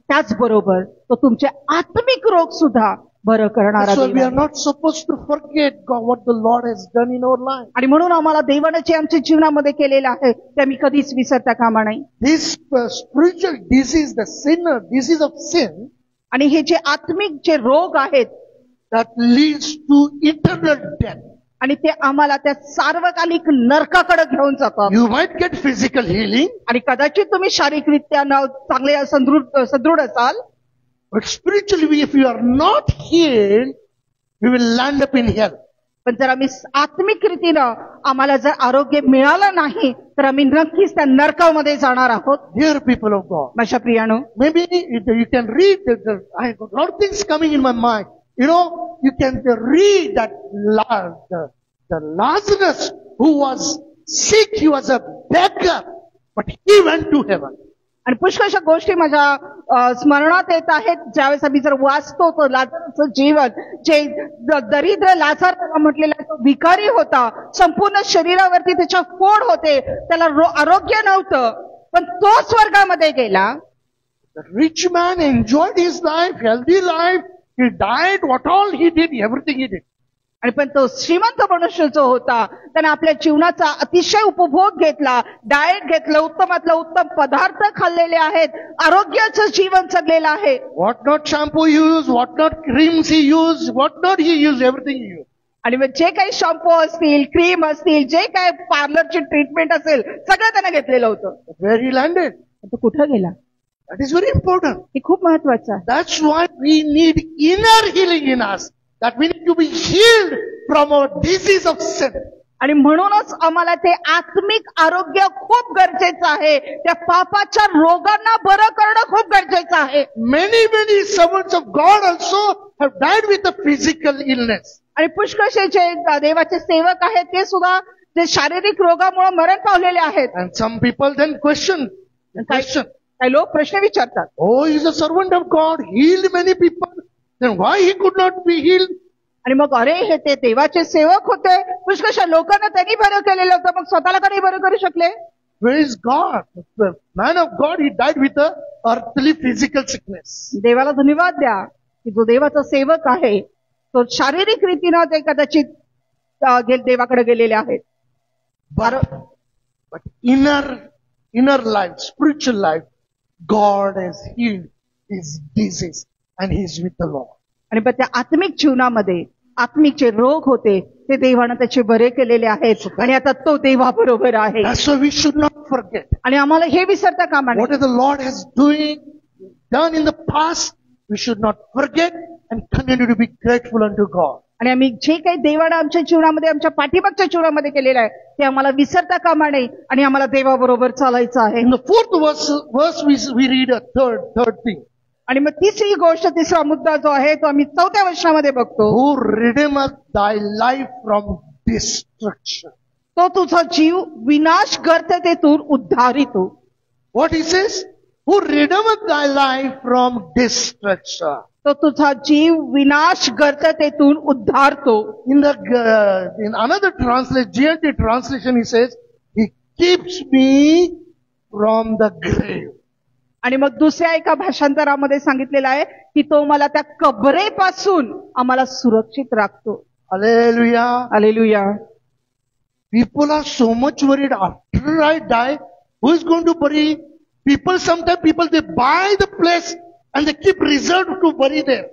S2: त्याचबरोबर तो तुमचे आत्मिक रोग सुद्धा बरं करणारा.
S1: So we are not supposed to forget God, what the Lord has done in our life.
S2: आणि म्हणून आम्हाला देवाने जे आमच्या जीवनामध्ये केलेलं आहे ते आम्ही कधीच विसरता कामा नाही.
S1: This spiritual disease, the sinner, disease of sin,
S2: आणि हे जे आत्मिक जे रोग आहेत
S1: that leads to eternal death.
S2: आणि ते आम्हाला त्या सार्वकालिक नरकाकडे घेऊन जातात.
S1: You might get physical healing,
S2: आणि कदाचित तुम्ही शारीरिकरित्या चांगले सदृढ असाल,
S1: but spiritually, if you are not healed, we will land up in hell.
S2: पण जर आम्ही आत्मिक रीतीनं आम्हाला जर आरोग्य मिळालं नाही तर आम्ही नक्कीच त्या नरकामध्ये जाणार आहोत.
S1: Dear people of God,
S2: माझ्या प्रियानो,
S1: maybe you can read I have a lot of things coming in my mind. You know, you can read that the Lazarus who was sick, he was a beggar, but he went to heaven.
S2: आणि पुष्कळशा गोष्टी माझ्या स्मरणात येत आहेत ज्यावेळेस आम्ही जर वाचतो तो लाजारचं जीवन, जे दरिद्र लाजार त्याला म्हटलेला तो भिकारी होता, संपूर्ण शरीरावरती त्याच्या फोड होते, त्याला आरोग्य नव्हतं, पण तो स्वर्गामध्ये गेला.
S1: The rich man enjoyed his life, healthy life. He died, what all he did, everything he did.
S2: आणि पण तो श्रीमंत मनुष्य जो होता त्याने आपल्या जीवनाचा अतिशय उपभोग घेतला, डाएट घेतलं, उत्तमातलं उत्तम पदार्थ खाल्लेले आहेत, आरोग्याचं जीवन जगलेलं आहे.
S1: What not shampoo he used, what not creams he used, what not he used, everything he used.
S2: आणि मग जे काही शॅम्पू असतील, क्रीम असतील, जे काही पार्लरची ट्रीटमेंट असेल, सगळं त्याने घेतलेलं होतं.
S1: Where he landed.
S2: तो कुठं गेला?
S1: That is very important.
S2: हे खूप महत्वाचं आहे.
S1: That's why we need inner healing in us. That we need to be healed from our disease of sin.
S2: आणि म्हणूनच आम्हाला ते आत्मिक आरोग्य खूप गरजेचं आहे. त्या पापाच्या रोगांना बरं करणं खूप गरजेचं आहे.
S1: Many servants of God also have died with a physical illness.
S2: आणि पुष्कळसे जे देवाचे सेवक आहेत ते सुद्धा जे शारीरिक रोगामुळे मरण पावलेले आहेत.
S1: And some people then question.
S2: काही लोक प्रश्न विचारतात,
S1: oh, he is a servant of God, healed many people, then why he could not be healed?
S2: आणि मग अरे हे ते देवाचे सेवक होते, पुष्कळशा लोकांना त्यांनी बरं केलेलं होतं, मग स्वतःला कधी बरं करू शकले?
S1: Where is God? The man of God, he died with a earthly physical sickness.
S2: देवाला धन्यवाद द्या की जो देवाचा सेवक आहे तो शारीरिक रीतीनं ते कदाचित देवाकडे गेलेले आहेत.
S1: But inner life, spiritual life, God has healed his disease and he is with the Lord.
S2: आणि पण त्या आत्मिक जीवनामध्ये आत्मिक जे रोग होते ते देवानं त्याचे बरे केलेले आहेत आणि आता तो देवाबरोबर आहे.
S1: That's why we should not forget.
S2: आणि आम्हाला हे विसरता कामा नये.
S1: Whatever the Lord has done in the past, we should not forget and continue to be grateful unto God.
S2: आणि आम्ही जे काही देवानं आमच्या जीवनामध्ये आमच्या पाठीमागच्या जीवनामध्ये केलेलं आहे ते आम्हाला विसरता कामा नये आणि आम्हाला देवाबरोबर चालायचं आहे.
S1: In the fourth verse we read a third thing.
S2: आणि मग तिसरी गोष्ट तिसरा मुद्दा जो आहे तो आम्ही 4थ्या वचनामध्ये बघतो.
S1: Who redeemeth thy life from destruction.
S2: तो तुझा जीव विनाशगर्तेतून उद्धारितो.
S1: What he says? Who redeemeth thy life from destruction.
S2: तो तुझा जीव विनाशगर्तेतून उद्धारतो.
S1: In another translation, GLT translation, he says, he keeps me from the grave.
S2: आणि मग दुसऱ्या एका भाषांतरामध्ये सांगितलेलं आहे की तो मला त्या कबरेपासून आम्हाला सुरक्षित राखतो.
S1: Hallelujah.
S2: Hallelujah.
S1: People are so much worried after I die. Who is going to bury? Sometimes people they buy the place and they keep reserved to bury there.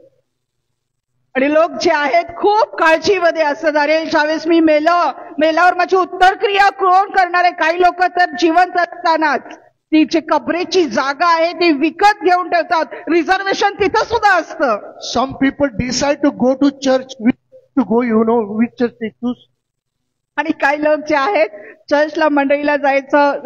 S2: आणि लोक जे आहेत खूप काळजीमध्ये असतात. अरे ज्यावेळेस मी मेल्यावर माझी उत्तरक्रिया कोण करणार आहे. काही लोक तर जिवंत असतानाच ती जी कबरेची जागा आहे ती विकत घेऊन ठेवतात. रिझर्वेशन तिथं सुद्धा असतं.
S1: Some people decide to go to church. To go, which church they choose.
S2: आणि काही लोक जे आहेत चर्चला मंडळीला जायचं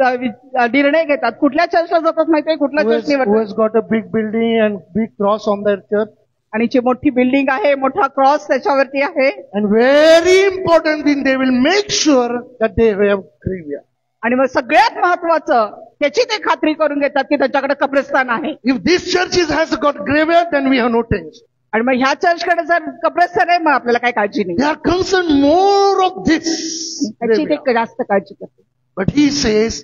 S2: निर्णय घेतात. कुठल्या चर्चला जातात माहितीये? कुठल्या चर्च
S1: निवडतात? Who has got a big building and big cross on their church.
S2: आणि जी मोठी बिल्डिंग आहे मोठा क्रॉस त्याच्यावरती आहे.
S1: And very important thing, they will make sure that they have graveyard.
S2: आणि मग सगळ्यात महत्वाचं त्याची ते खात्री करून घेतात की त्यांच्याकडे कब्रस्तान आहे.
S1: If this church has got graveyard, then we have no tension.
S2: आणि मग ह्या चर्चकडे जर कब्रस्तान आहे मग आपल्याला काही काळजी नाही.
S1: They are concerned more of this.
S2: त्याची ते जास्त काळजी करतात.
S1: But he says,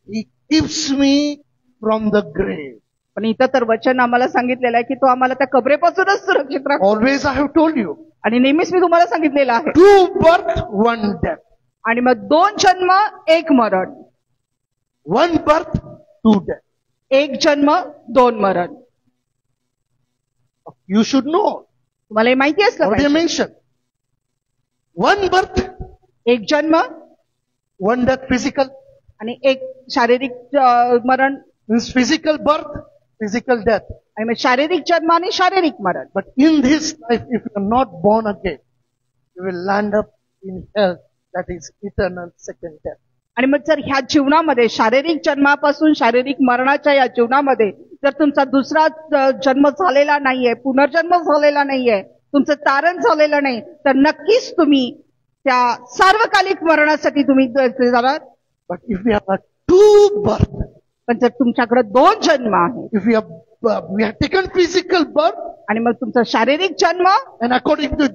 S1: he keeps me from the grave.
S2: पण इथं तर वचन आम्हाला सांगितलेलं आहे की तो आम्हाला त्या कबरेपासूनच सुरक्षित राखतो.
S1: Always I have told you.
S2: आणि नेहमीच मी तुम्हाला सांगितलेलं आहे.
S1: 2 birth, 1 death.
S2: आणि मग 2 जन्म 1 मरण.
S1: 1 birth, 2 death.
S2: 1 जन्म 2 मरण.
S1: You should know.
S2: तुम्हाला हे माहिती असलं
S1: What they mention? 1 birth,
S2: 1 जन्म
S1: 1 death physical.
S2: आणि 1 शारीरिक मरण.
S1: Means physical birth, physical death.
S2: आणि मग शारीरिक जन्म आणि शारीरिक मरण.
S1: But in this life, if you are not born again, you will land up in hell, that is eternal second death.
S2: आणि मग जर ह्या जीवनामध्ये शारीरिक जन्मापासून शारीरिक मरणाच्या या जीवनामध्ये जर तुमचा दुसरा जन्म झालेला नाहीये, पुनर्जन्म झालेला नाहीये, तुमचं तारण झालेलं नाही, तर नक्कीच तुम्ही त्या सार्वकालिक मरणासाठी तुम्ही जाणार.
S1: But if we have 2 birth,
S2: पण जर तुमच्याकडे 2 जन्म आहे,
S1: if we have taken physical birth,
S2: आणि मग तुमचा शारीरिक जन्म,
S1: and according to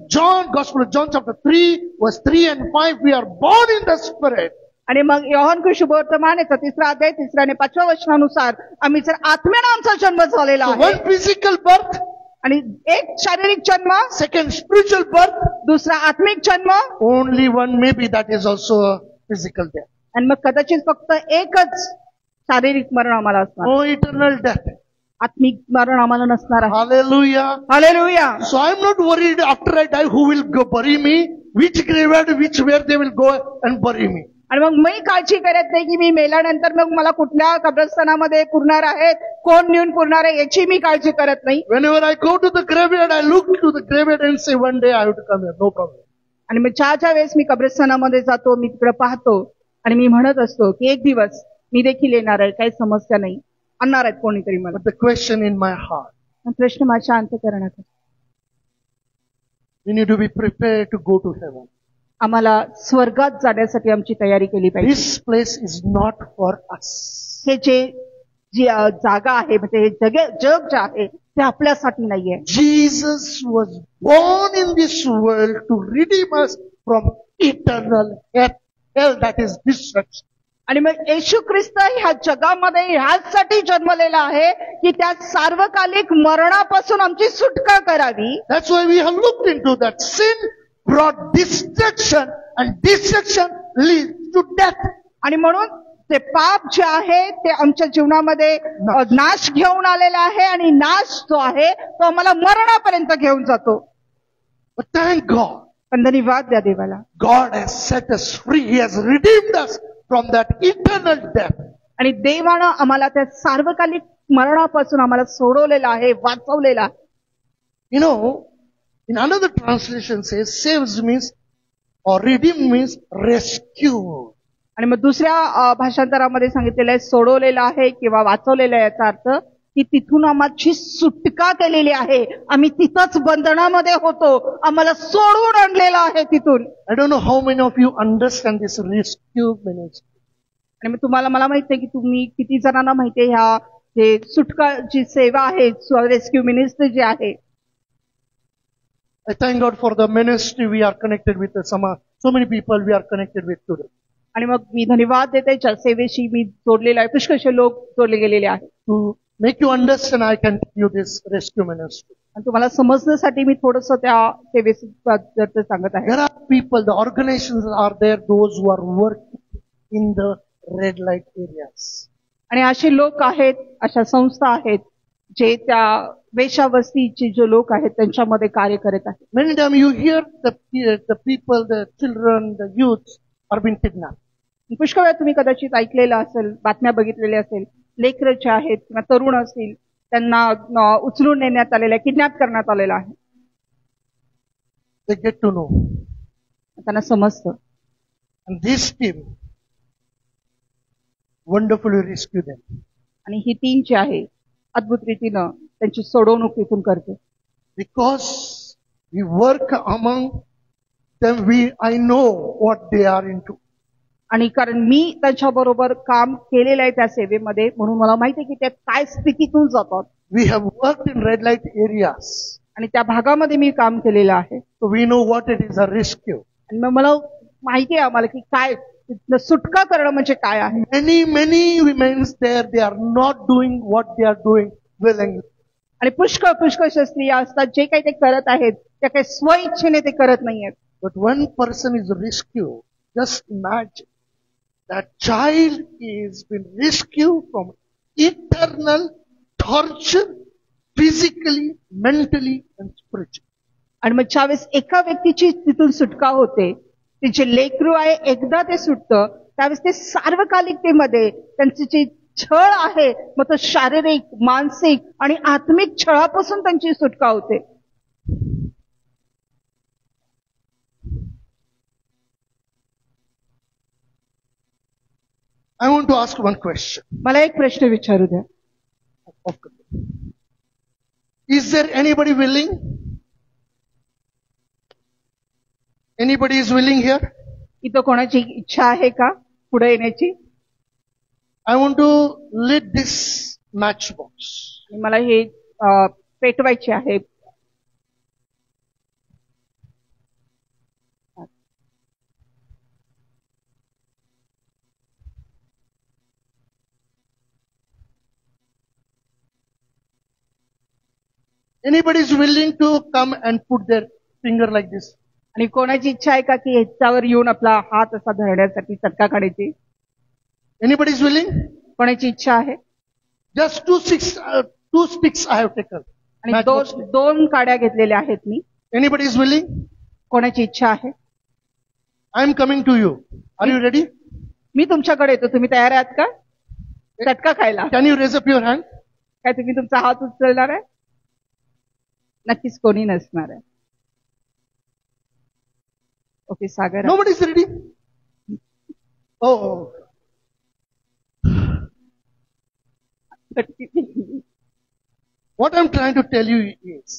S1: Gospel of John chapter 3, verse 3 and 5, we are born in the Spirit.
S2: आणि मग योहान शुभवर्तमान 3 अध्याय 3 आणि 5 वचनानुसार आम्ही जर आत्म्याने आमचा जन्म झालेला
S1: So
S2: आहे.
S1: 1 physical birth,
S2: आणि 1 शारीरिक जन्म,
S1: 2nd spiritual birth,
S2: दुसरा आत्मिक जन्म,
S1: only 1 maybe that is also a physical death.
S2: आणि मग कदाचित फक्त 1च शारीरिक मरण आम्हाला असणार.
S1: No eternal death.
S2: आत्मिक मरण आम्हाला नसणार आहे.
S1: Hallelujah.
S2: Hallelujah.
S1: So I am not worried after I die who will go bury me, which graveyard, where they will go and bury me.
S2: आणि मग मी काळजी करत नाही की मी मेल्यानंतर मग मला कुठल्या कब्रस्थानामध्ये पुरणार आहेत, कोण नेऊन पुरणार आहे याची मी काळजी करत नाही.
S1: Whenever I go to the graveyard, I look to the graveyard and say, one day I have to come here, no problem.
S2: आणि मग ज्या वेळेस मी कब्रस्थानामध्ये जातो, मी तिकडे पाहतो आणि मी म्हणत असतो की एक दिवस मी देखील येणार आहे, काही समस्या नाही, आणणार आहेत कोणीतरी मला.
S1: But the question in my heart,
S2: प्रश्न माझ्या अंतःकरणात,
S1: we need to be prepared to go to heaven.
S2: आम्हाला स्वर्गात जाण्यासाठी आमची तयारी केली पाहिजे.
S1: This place is not for us.
S2: हे जी जागा आहे म्हणजे हे जग जे आहे ते आपल्यासाठी नाहीये.
S1: Jesus was born in this world to redeem us from eternal hell, that is destruction.
S2: आणि मग येशू ख्रिस्त ह्या जगामध्ये ह्यासाठी जन्मलेला आहे की त्या सार्वकालिक मरणापासून आमची सुटका करावी.
S1: That's why we have looked into that. Sin brought destruction, and destruction leads to death.
S2: आणि म्हणून ते पाप जे आहे ते आमच्या जीवनामध्ये नाश घेऊन आलेला आहे आणि नाश जो आहे तो आम्हाला मरणापर्यंत घेऊन जातो.
S1: But thank God,
S2: पण धन्यवाद द्या देवाला,
S1: God has set us free. He has redeemed us from that eternal death.
S2: आणि देवानं आम्हाला त्या सार्वकालिक मरणापासून आम्हाला सोडवलेलं आहे, वाचवलेलं आहे.
S1: You know, in another translation says saves means or redeemed means rescued.
S2: आणि मग दुसऱ्या भाषांतरामध्ये सांगितलेलं आहे सोडवलेलं आहे किंवा वाचवलेलं आहे, याचा अर्थ की तिथून आम्हाची सुटका केलेली आहे. आम्ही तिथंच बंधनामध्ये होतो, आम्हाला सोडवून आणलेलं आहे तिथून.
S1: I don't know how many of you understand this rescue ministry.
S2: आणि मग मला माहित नाही की तुम्ही किती जणांना माहिती आहे ह्या जे सुटकाची सेवा आहे, रेस्क्यू मिनिस्ट्री जी आहे.
S1: I thank God for the ministry we are connected with. So many people we are connected with today.
S2: आणि मग मी धन्यवाद देते ज्या सेवेशी मी जोडलेला आहे, पुष्कळशे लोक जोडले गेलेले आहेत.
S1: To make you understand, I can tell you this rescue ministry.
S2: आणि तुम्हाला समजण्यासाठी मी थोडंसं त्या सेवेबद्दल सांगत आहे.
S1: There are people, the organizations are there, those who are working in the red light areas.
S2: आणि असे लोक आहेत, अशा संस्था आहेत जे त्या वेश्यावस्तीचे जे लोक आहेत त्यांच्यामध्ये कार्य करत आहेत.
S1: Many times you hear the people, the children, the youths are being kidnapped.
S2: पुष्कळ वेळा तुम्ही कदाचित ऐकलेलं असेल, बातम्या बघितलेल्या असेल, लेकरं जे आहेत किंवा तरुण असतील त्यांना उचलून नेण्यात आलेलं आहे, किडनॅप करण्यात आलेलं आहे.
S1: They get to know.
S2: त्यांना समजतं.
S1: And this team wonderfully rescue them.
S2: आणि ही टीम जी आहे अद्भुत रीतीनं त्यांची सोडवणूक तिथून करते.
S1: Because we work among them, I know what they are into.
S2: आणि कारण मी त्यांच्याबरोबर काम केलेलं आहे त्या सेवेमध्ये, म्हणून मला माहिती आहे की त्या काय स्थितीतून जातात.
S1: We have worked in red light areas.
S2: आणि त्या भागामध्ये मी काम केलेलं आहे.
S1: So we know what it is, a rescue.
S2: आणि मग मला माहिती आहे आम्हाला की काय सुटका करणं म्हणजे काय आहे.
S1: Many women there, they are not doing what they are doing willingly.
S2: आणि पुष्कळ स्त्रिया असतात जे काही ते करत आहेत त्या काही स्वइच्छेने ते करत नाहीयेत.
S1: But one person is rescued. Just imagine that child is been rescued from eternal torture, physically, mentally and spiritually.
S2: आणि मग ज्यावेळेस एका व्यक्तीची तिथून सुटका होते, ते जे लेकरू आहे एकदा ते सुटतं, त्यावेळेस ते सार्वकालिकतेमध्ये त्यांचे जे छळ आहे, मग तो शारीरिक, मानसिक आणि आत्मिक छळापासून त्यांची सुटका होते.
S1: I want to ask one question.
S2: मला एक प्रश्न विचारू द्या.
S1: Is there anybody willing? Anybody is willing here?
S2: इथं कोणाची इच्छा आहे का पुढे येण्याची?
S1: I want to lit this matchbox.
S2: मला हे पेटवायचे आहे.
S1: Anybody is willing to come and put their finger like this?
S2: आणि कोणाची इच्छा आहे का की ह्याच्यावर येऊन आपला हात असा धरण्यासाठी चटका काढायची?
S1: Anybody is willing?
S2: कोणाची इच्छा आहे?
S1: Just two sticks I have taken.
S2: आणि दोन काड्या घेतलेल्या आहेत मी.
S1: Anybody is willing?
S2: कोणाची इच्छा आहे?
S1: I am coming to you. Are you ready?
S2: मी तुमच्याकडे येतो. तुम्ही तयार आहात का चटका खायला?
S1: Can you raise up your hand?
S2: काय तुम्ही तुमचा हात उचलणार आहे? नक्कीच कोणी नसणार आहे. Okay Sagar.
S1: Nobody is ready. Oh. What I'm trying to tell you is,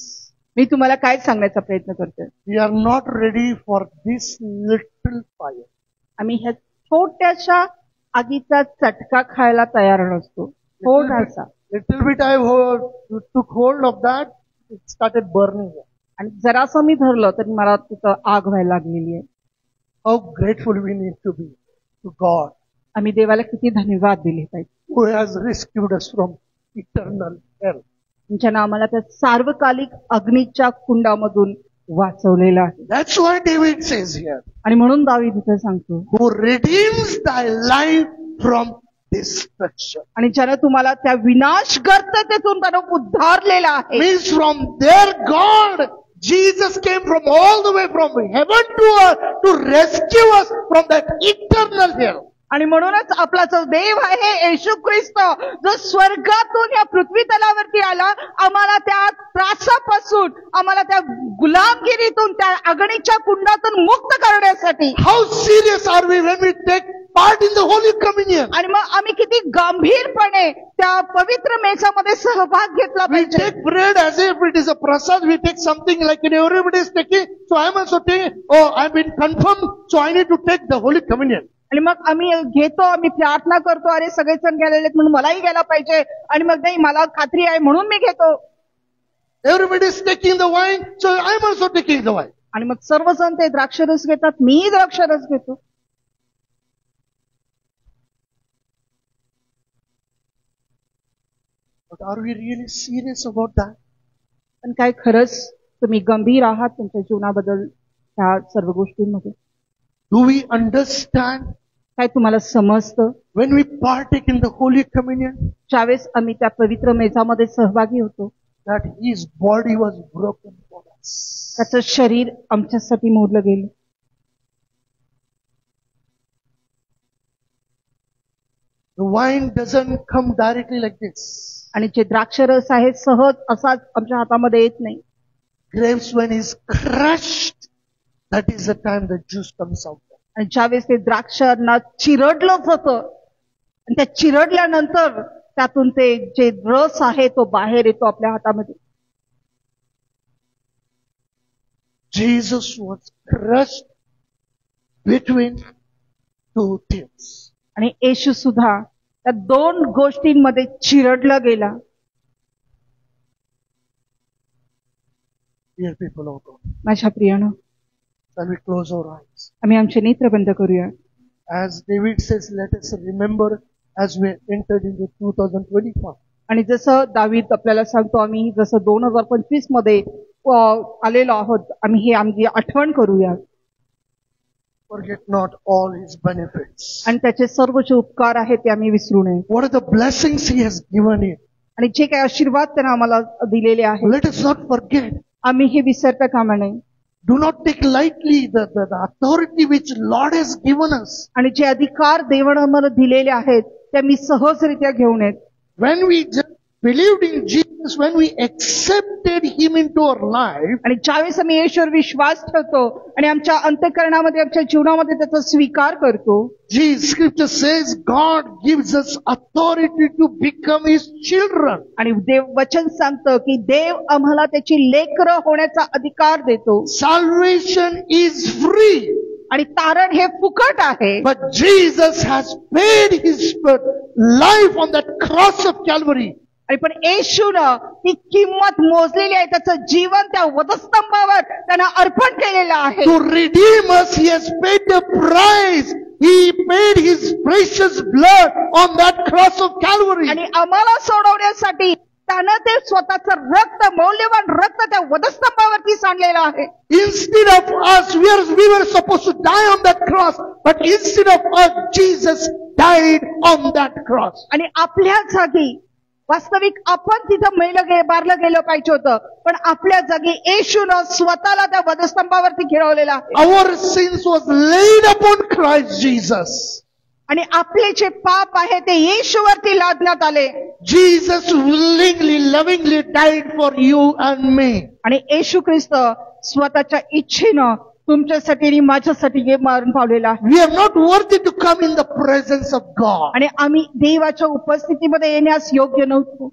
S2: मी तुम्हाला काय सांगण्याचा प्रयत्न करते,
S1: we are not ready for this little fire.
S2: आम्ही ह्या छोट्याशा आगीचा चटका खायला तयार नसतो. थोडासा
S1: little bit I took hold of that, it started burning.
S2: आणि जरासं मी धरलं तरी मला तिथं आग व्हायला लागलेली आहे.
S1: How grateful we need to be to God,
S2: आम्ही देवाला किती धन्यवाद दिले पाहिजे,
S1: who has rescued us from eternal hell.
S2: ज्यानं आम्हाला त्या सार्वकालिक अग्नीच्या कुंडामधून वाचवलेलं आहे.
S1: That's why David says here,
S2: आणि म्हणून दावीद इथे सांगतो,
S1: who redeems thy life from destruction.
S2: आणि ज्यानं तुम्हाला त्या विनाशगर्ततेतून त्यानं उद्धारलेला आहे.
S1: Means from their God, Jesus came from all the way from heaven to earth to rescue us from that eternal hell.
S2: आणि म्हणूनच आपला जो देव आहे येशू ख्रिस्त, जो स्वर्गातून या पृथ्वी तलावरती आला, आम्हाला त्या त्रासापासून, आम्हाला त्या गुलामगिरीतून, त्या अग्नीच्या कुंडातून मुक्त करण्यासाठी.
S1: How serious are we when we take part in the Holy Communion?
S2: आणि मग आम्ही किती गंभीरपणे त्या पवित्र मेसामध्ये सहभाग घेतला
S1: We
S2: पाहिजे.
S1: take bread as if it is a prasad. We take something like everybody is taking. So I am also taking. Oh, I have been confirmed. So I need to take the Holy Communion.
S2: आणि मग आम्ही घेतो, आम्ही प्रार्थना करतो, अरे सगळेजण गेलेले म्हणून मलाही गेला पाहिजे. आणि मग नाही, मला खात्री आहे म्हणून मी घेतो.
S1: Everybody is taking the wine. So I am also taking the wine.
S2: आणि मग सर्वजण ते द्राक्षरस घेतात, मीही द्राक्षरस घेतो.
S1: But are we really serious about that?
S2: पण काय खरंच तुम्ही गंभीर आहात तुमच्या जीवनाबद्दल ह्या सर्व गोष्टींमध्ये?
S1: Do we understand
S2: काय तुम्हाला समजतं
S1: when we partake in the Holy Communion
S2: ज्यावेळेस आम्ही त्या पवित्र मेजामध्ये सहभागी होतो,
S1: that His body was broken for us?
S2: त्याचं शरीर आमच्यासाठी मोडलं गेलं.
S1: The wine doesn't come directly like this.
S2: आणि जे द्राक्षरस आहे सहज असाच आमच्या हातामध्ये येत नाही.
S1: Grapes when is crushed, that is the time the juice comes out.
S2: आणि ज्यावेळेस ते द्राक्षांना चिरडलं जातं आणि त्या चिरडल्यानंतर त्यातून ते जे रस आहे तो बाहेर येतो आपल्या हातामध्ये.
S1: Jesus was crushed between two things.
S2: आणि येशू सुद्धा त्या दोन गोष्टींमध्ये चिरडला गेला.
S1: Dear people of God,
S2: माझ्या प्रियानं,
S1: shall we close our eyes?
S2: आम्ही आमचे नेत्र बंद करूया.
S1: As David says, let us remember as we entered into 2025.
S2: आणि जसं दावीद आपल्याला सांगतो, आम्ही जसं 2025 मध्ये आलेलो आहोत, आम्ही हे आमची आठवण करूया.
S1: Forget not all His benefits.
S2: आणि त्याचे सर्व जे उपकार आहेत ते आम्ही विसरू नये.
S1: What are the blessings He has given it?
S2: आणि जे काही आशीर्वाद त्याने आम्हाला दिलेले आहेत,
S1: Let us not forget.
S2: आम्ही हे विसरता कामा नये.
S1: Do not take lightly the authority which Lord has given us.
S2: आणि जे अधिकार देवाने आम्हाला दिलेले आहेत ते मी सहजरित्या घेऊन येत.
S1: When we just believed in Jesus, when we accepted Him into our life,
S2: आणि ज्यावेळेस आम्ही येशूवर विश्वास ठेवतो आणि आमच्या अंतःकरणामध्ये, आमच्या जीवनामध्ये त्याचा स्वीकार करतो,
S1: Jesus, Scripture says God gives us authority to become His children.
S2: आणि देव वचन सांगतं की देव आम्हाला त्याची लेकरं होण्याचा अधिकार देतो.
S1: Salvation is free.
S2: आणि तारण हे फुकट आहे.
S1: But Jesus has paid His life on that cross of Calvary.
S2: आणि पण येशूनं ती किंमत मोजलेली आहे. त्याचं जीवन त्या वधस्तंभावर त्यानं अर्पण केलेलं आहे.
S1: To redeem us, He has paid the price. He paid His precious blood on that cross of Calvary.
S2: आणि आम्हाला सोडवण्यासाठी त्यानं ते स्वतःचं रक्त, मौल्यवान रक्त त्या वधस्तंभावरती सांडलेलं आहे.
S1: Instead of us, we were supposed to die on that cross, but instead of us, Jesus died on that cross.
S2: आणि आपल्या जागी वास्तविक आपण तिथं मारलं गेलं पाहिजे होतं, पण आपल्या जागी येशूनं स्वतःला त्या वधस्तंभावरती गिळवलेला आहे.
S1: Our sins was laid upon Christ Jesus.
S2: आणि आपले जे पाप आहे ते येशूवरती लादण्यात आले.
S1: Jesus willingly, lovingly died for you and me.
S2: आणि येशू ख्रिस्त स्वतःच्या इच्छेनं तुमच्यासाठी आणि माझ्यासाठी मारून पावलेला आहे.
S1: We are not worthy to come in the presence of God.
S2: आणि आम्ही देवाच्या उपस्थितीमध्ये येण्यास योग्य नव्हतो.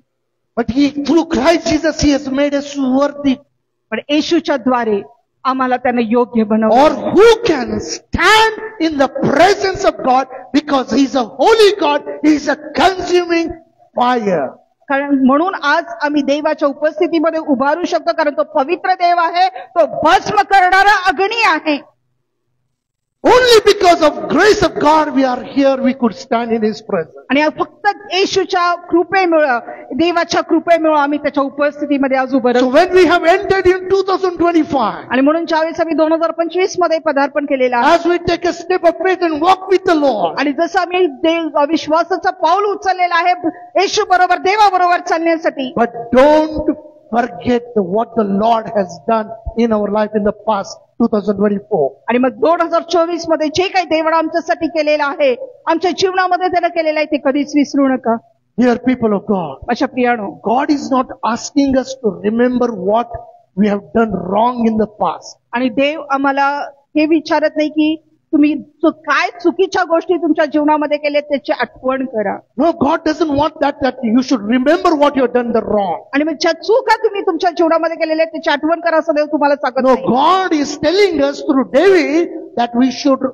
S1: But through Christ Jesus, He has made us worthy.
S2: पण येशूच्या द्वारे आम्हाला त्याने योग्य बनवलं.
S1: Or who can stand in the presence of God, because He is a holy God, He is a consuming fire.
S2: कारण म्हणून आज आम्ही देवाच्या उपस्थितीमध्ये उभारू शकतो, कारण तो पवित्र देव आहे, तो भस्म करणारा अग्नी आहे.
S1: Only because of grace of God we are here, we could stand in His presence.
S2: आणि फक्त येशूच्या कृपेमुळं, देवाच्या कृपेमुळं आम्ही त्याच्या उपस्थितीमध्ये आज उभं
S1: So
S2: राहतो.
S1: when we have entered in 2025,
S2: आणि म्हणून ज्यावेळेस आम्ही 2025 मध्ये पदार्पण केलेलं आहे,
S1: as we take a step of faith and walk with the Lord,
S2: आणि जसं आम्ही विश्वासाचं पाऊल उचललेलं आहे येशू बरोबर, देवाबरोबर चालण्यासाठी,
S1: but don't forget what the Lord has done in our life in the past 2024.
S2: आणि मग 2024 मध्ये जे काही देवानं आमच्यासाठी केलेलं आहे, आमच्या जीवनामध्ये त्यानं केलेलं आहे, ते कधीच विसरू नका.
S1: Dear people of God,
S2: अशा प्रियानो,
S1: God is not asking us to remember what we have done wrong in the past.
S2: आणि देव आम्हाला हे विचारत नाही की तुम्ही काय चुकीच्या गोष्टी तुमच्या जीवनामध्ये केल्या त्याची आठवण करा.
S1: No, God doesn't want that you should remember what you have done the wrong.
S2: आणि मग ज्या चुका तुम्ही तुमच्या जीवनामध्ये केलेल्या आहेत त्याची आठवण करा असं देव तुम्हाला सांगत
S1: No,
S2: नाही.
S1: God is telling us through David that we should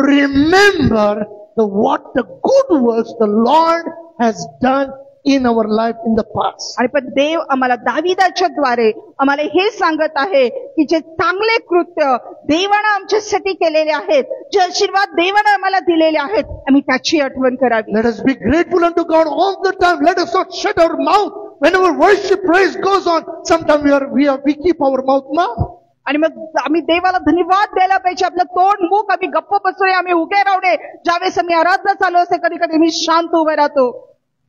S1: remember what the good works the Lord has done in our life in the past.
S2: आणि पण देव आम्हाला दाविदाच्या द्वारे आम्हाला हे सांगत आहे की जे चांगले कृत्य देवानं आमच्यासाठी केलेले आहेत, जे आशीर्वाद देवानं आम्हाला दिलेले आहेत, आम्ही त्याची आठवण करावी.
S1: Let us be grateful unto God all the time. Let us not shut our mouth whenever worship praise goes on. Sometimes we keep our mouth mouth.
S2: आणि मग आम्ही देवाला धन्यवाद द्यायला पाहिजे. आपलं तोंड मुख आम्ही गप्प बसतोय, आम्ही उगे राहू नये. ज्यावेळेस आम्ही आराधना चालू असते कधी कधी मी शांत उभे राहतो.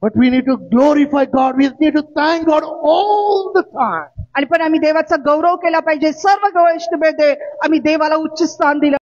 S1: But we need to glorify God. We need to thank God all the time.
S2: आणि पण आम्ही देवाचा गौरव केला पाहिजे. सर्व गोष्टीमध्ये आम्ही देवाला उच्च स्थान दिलं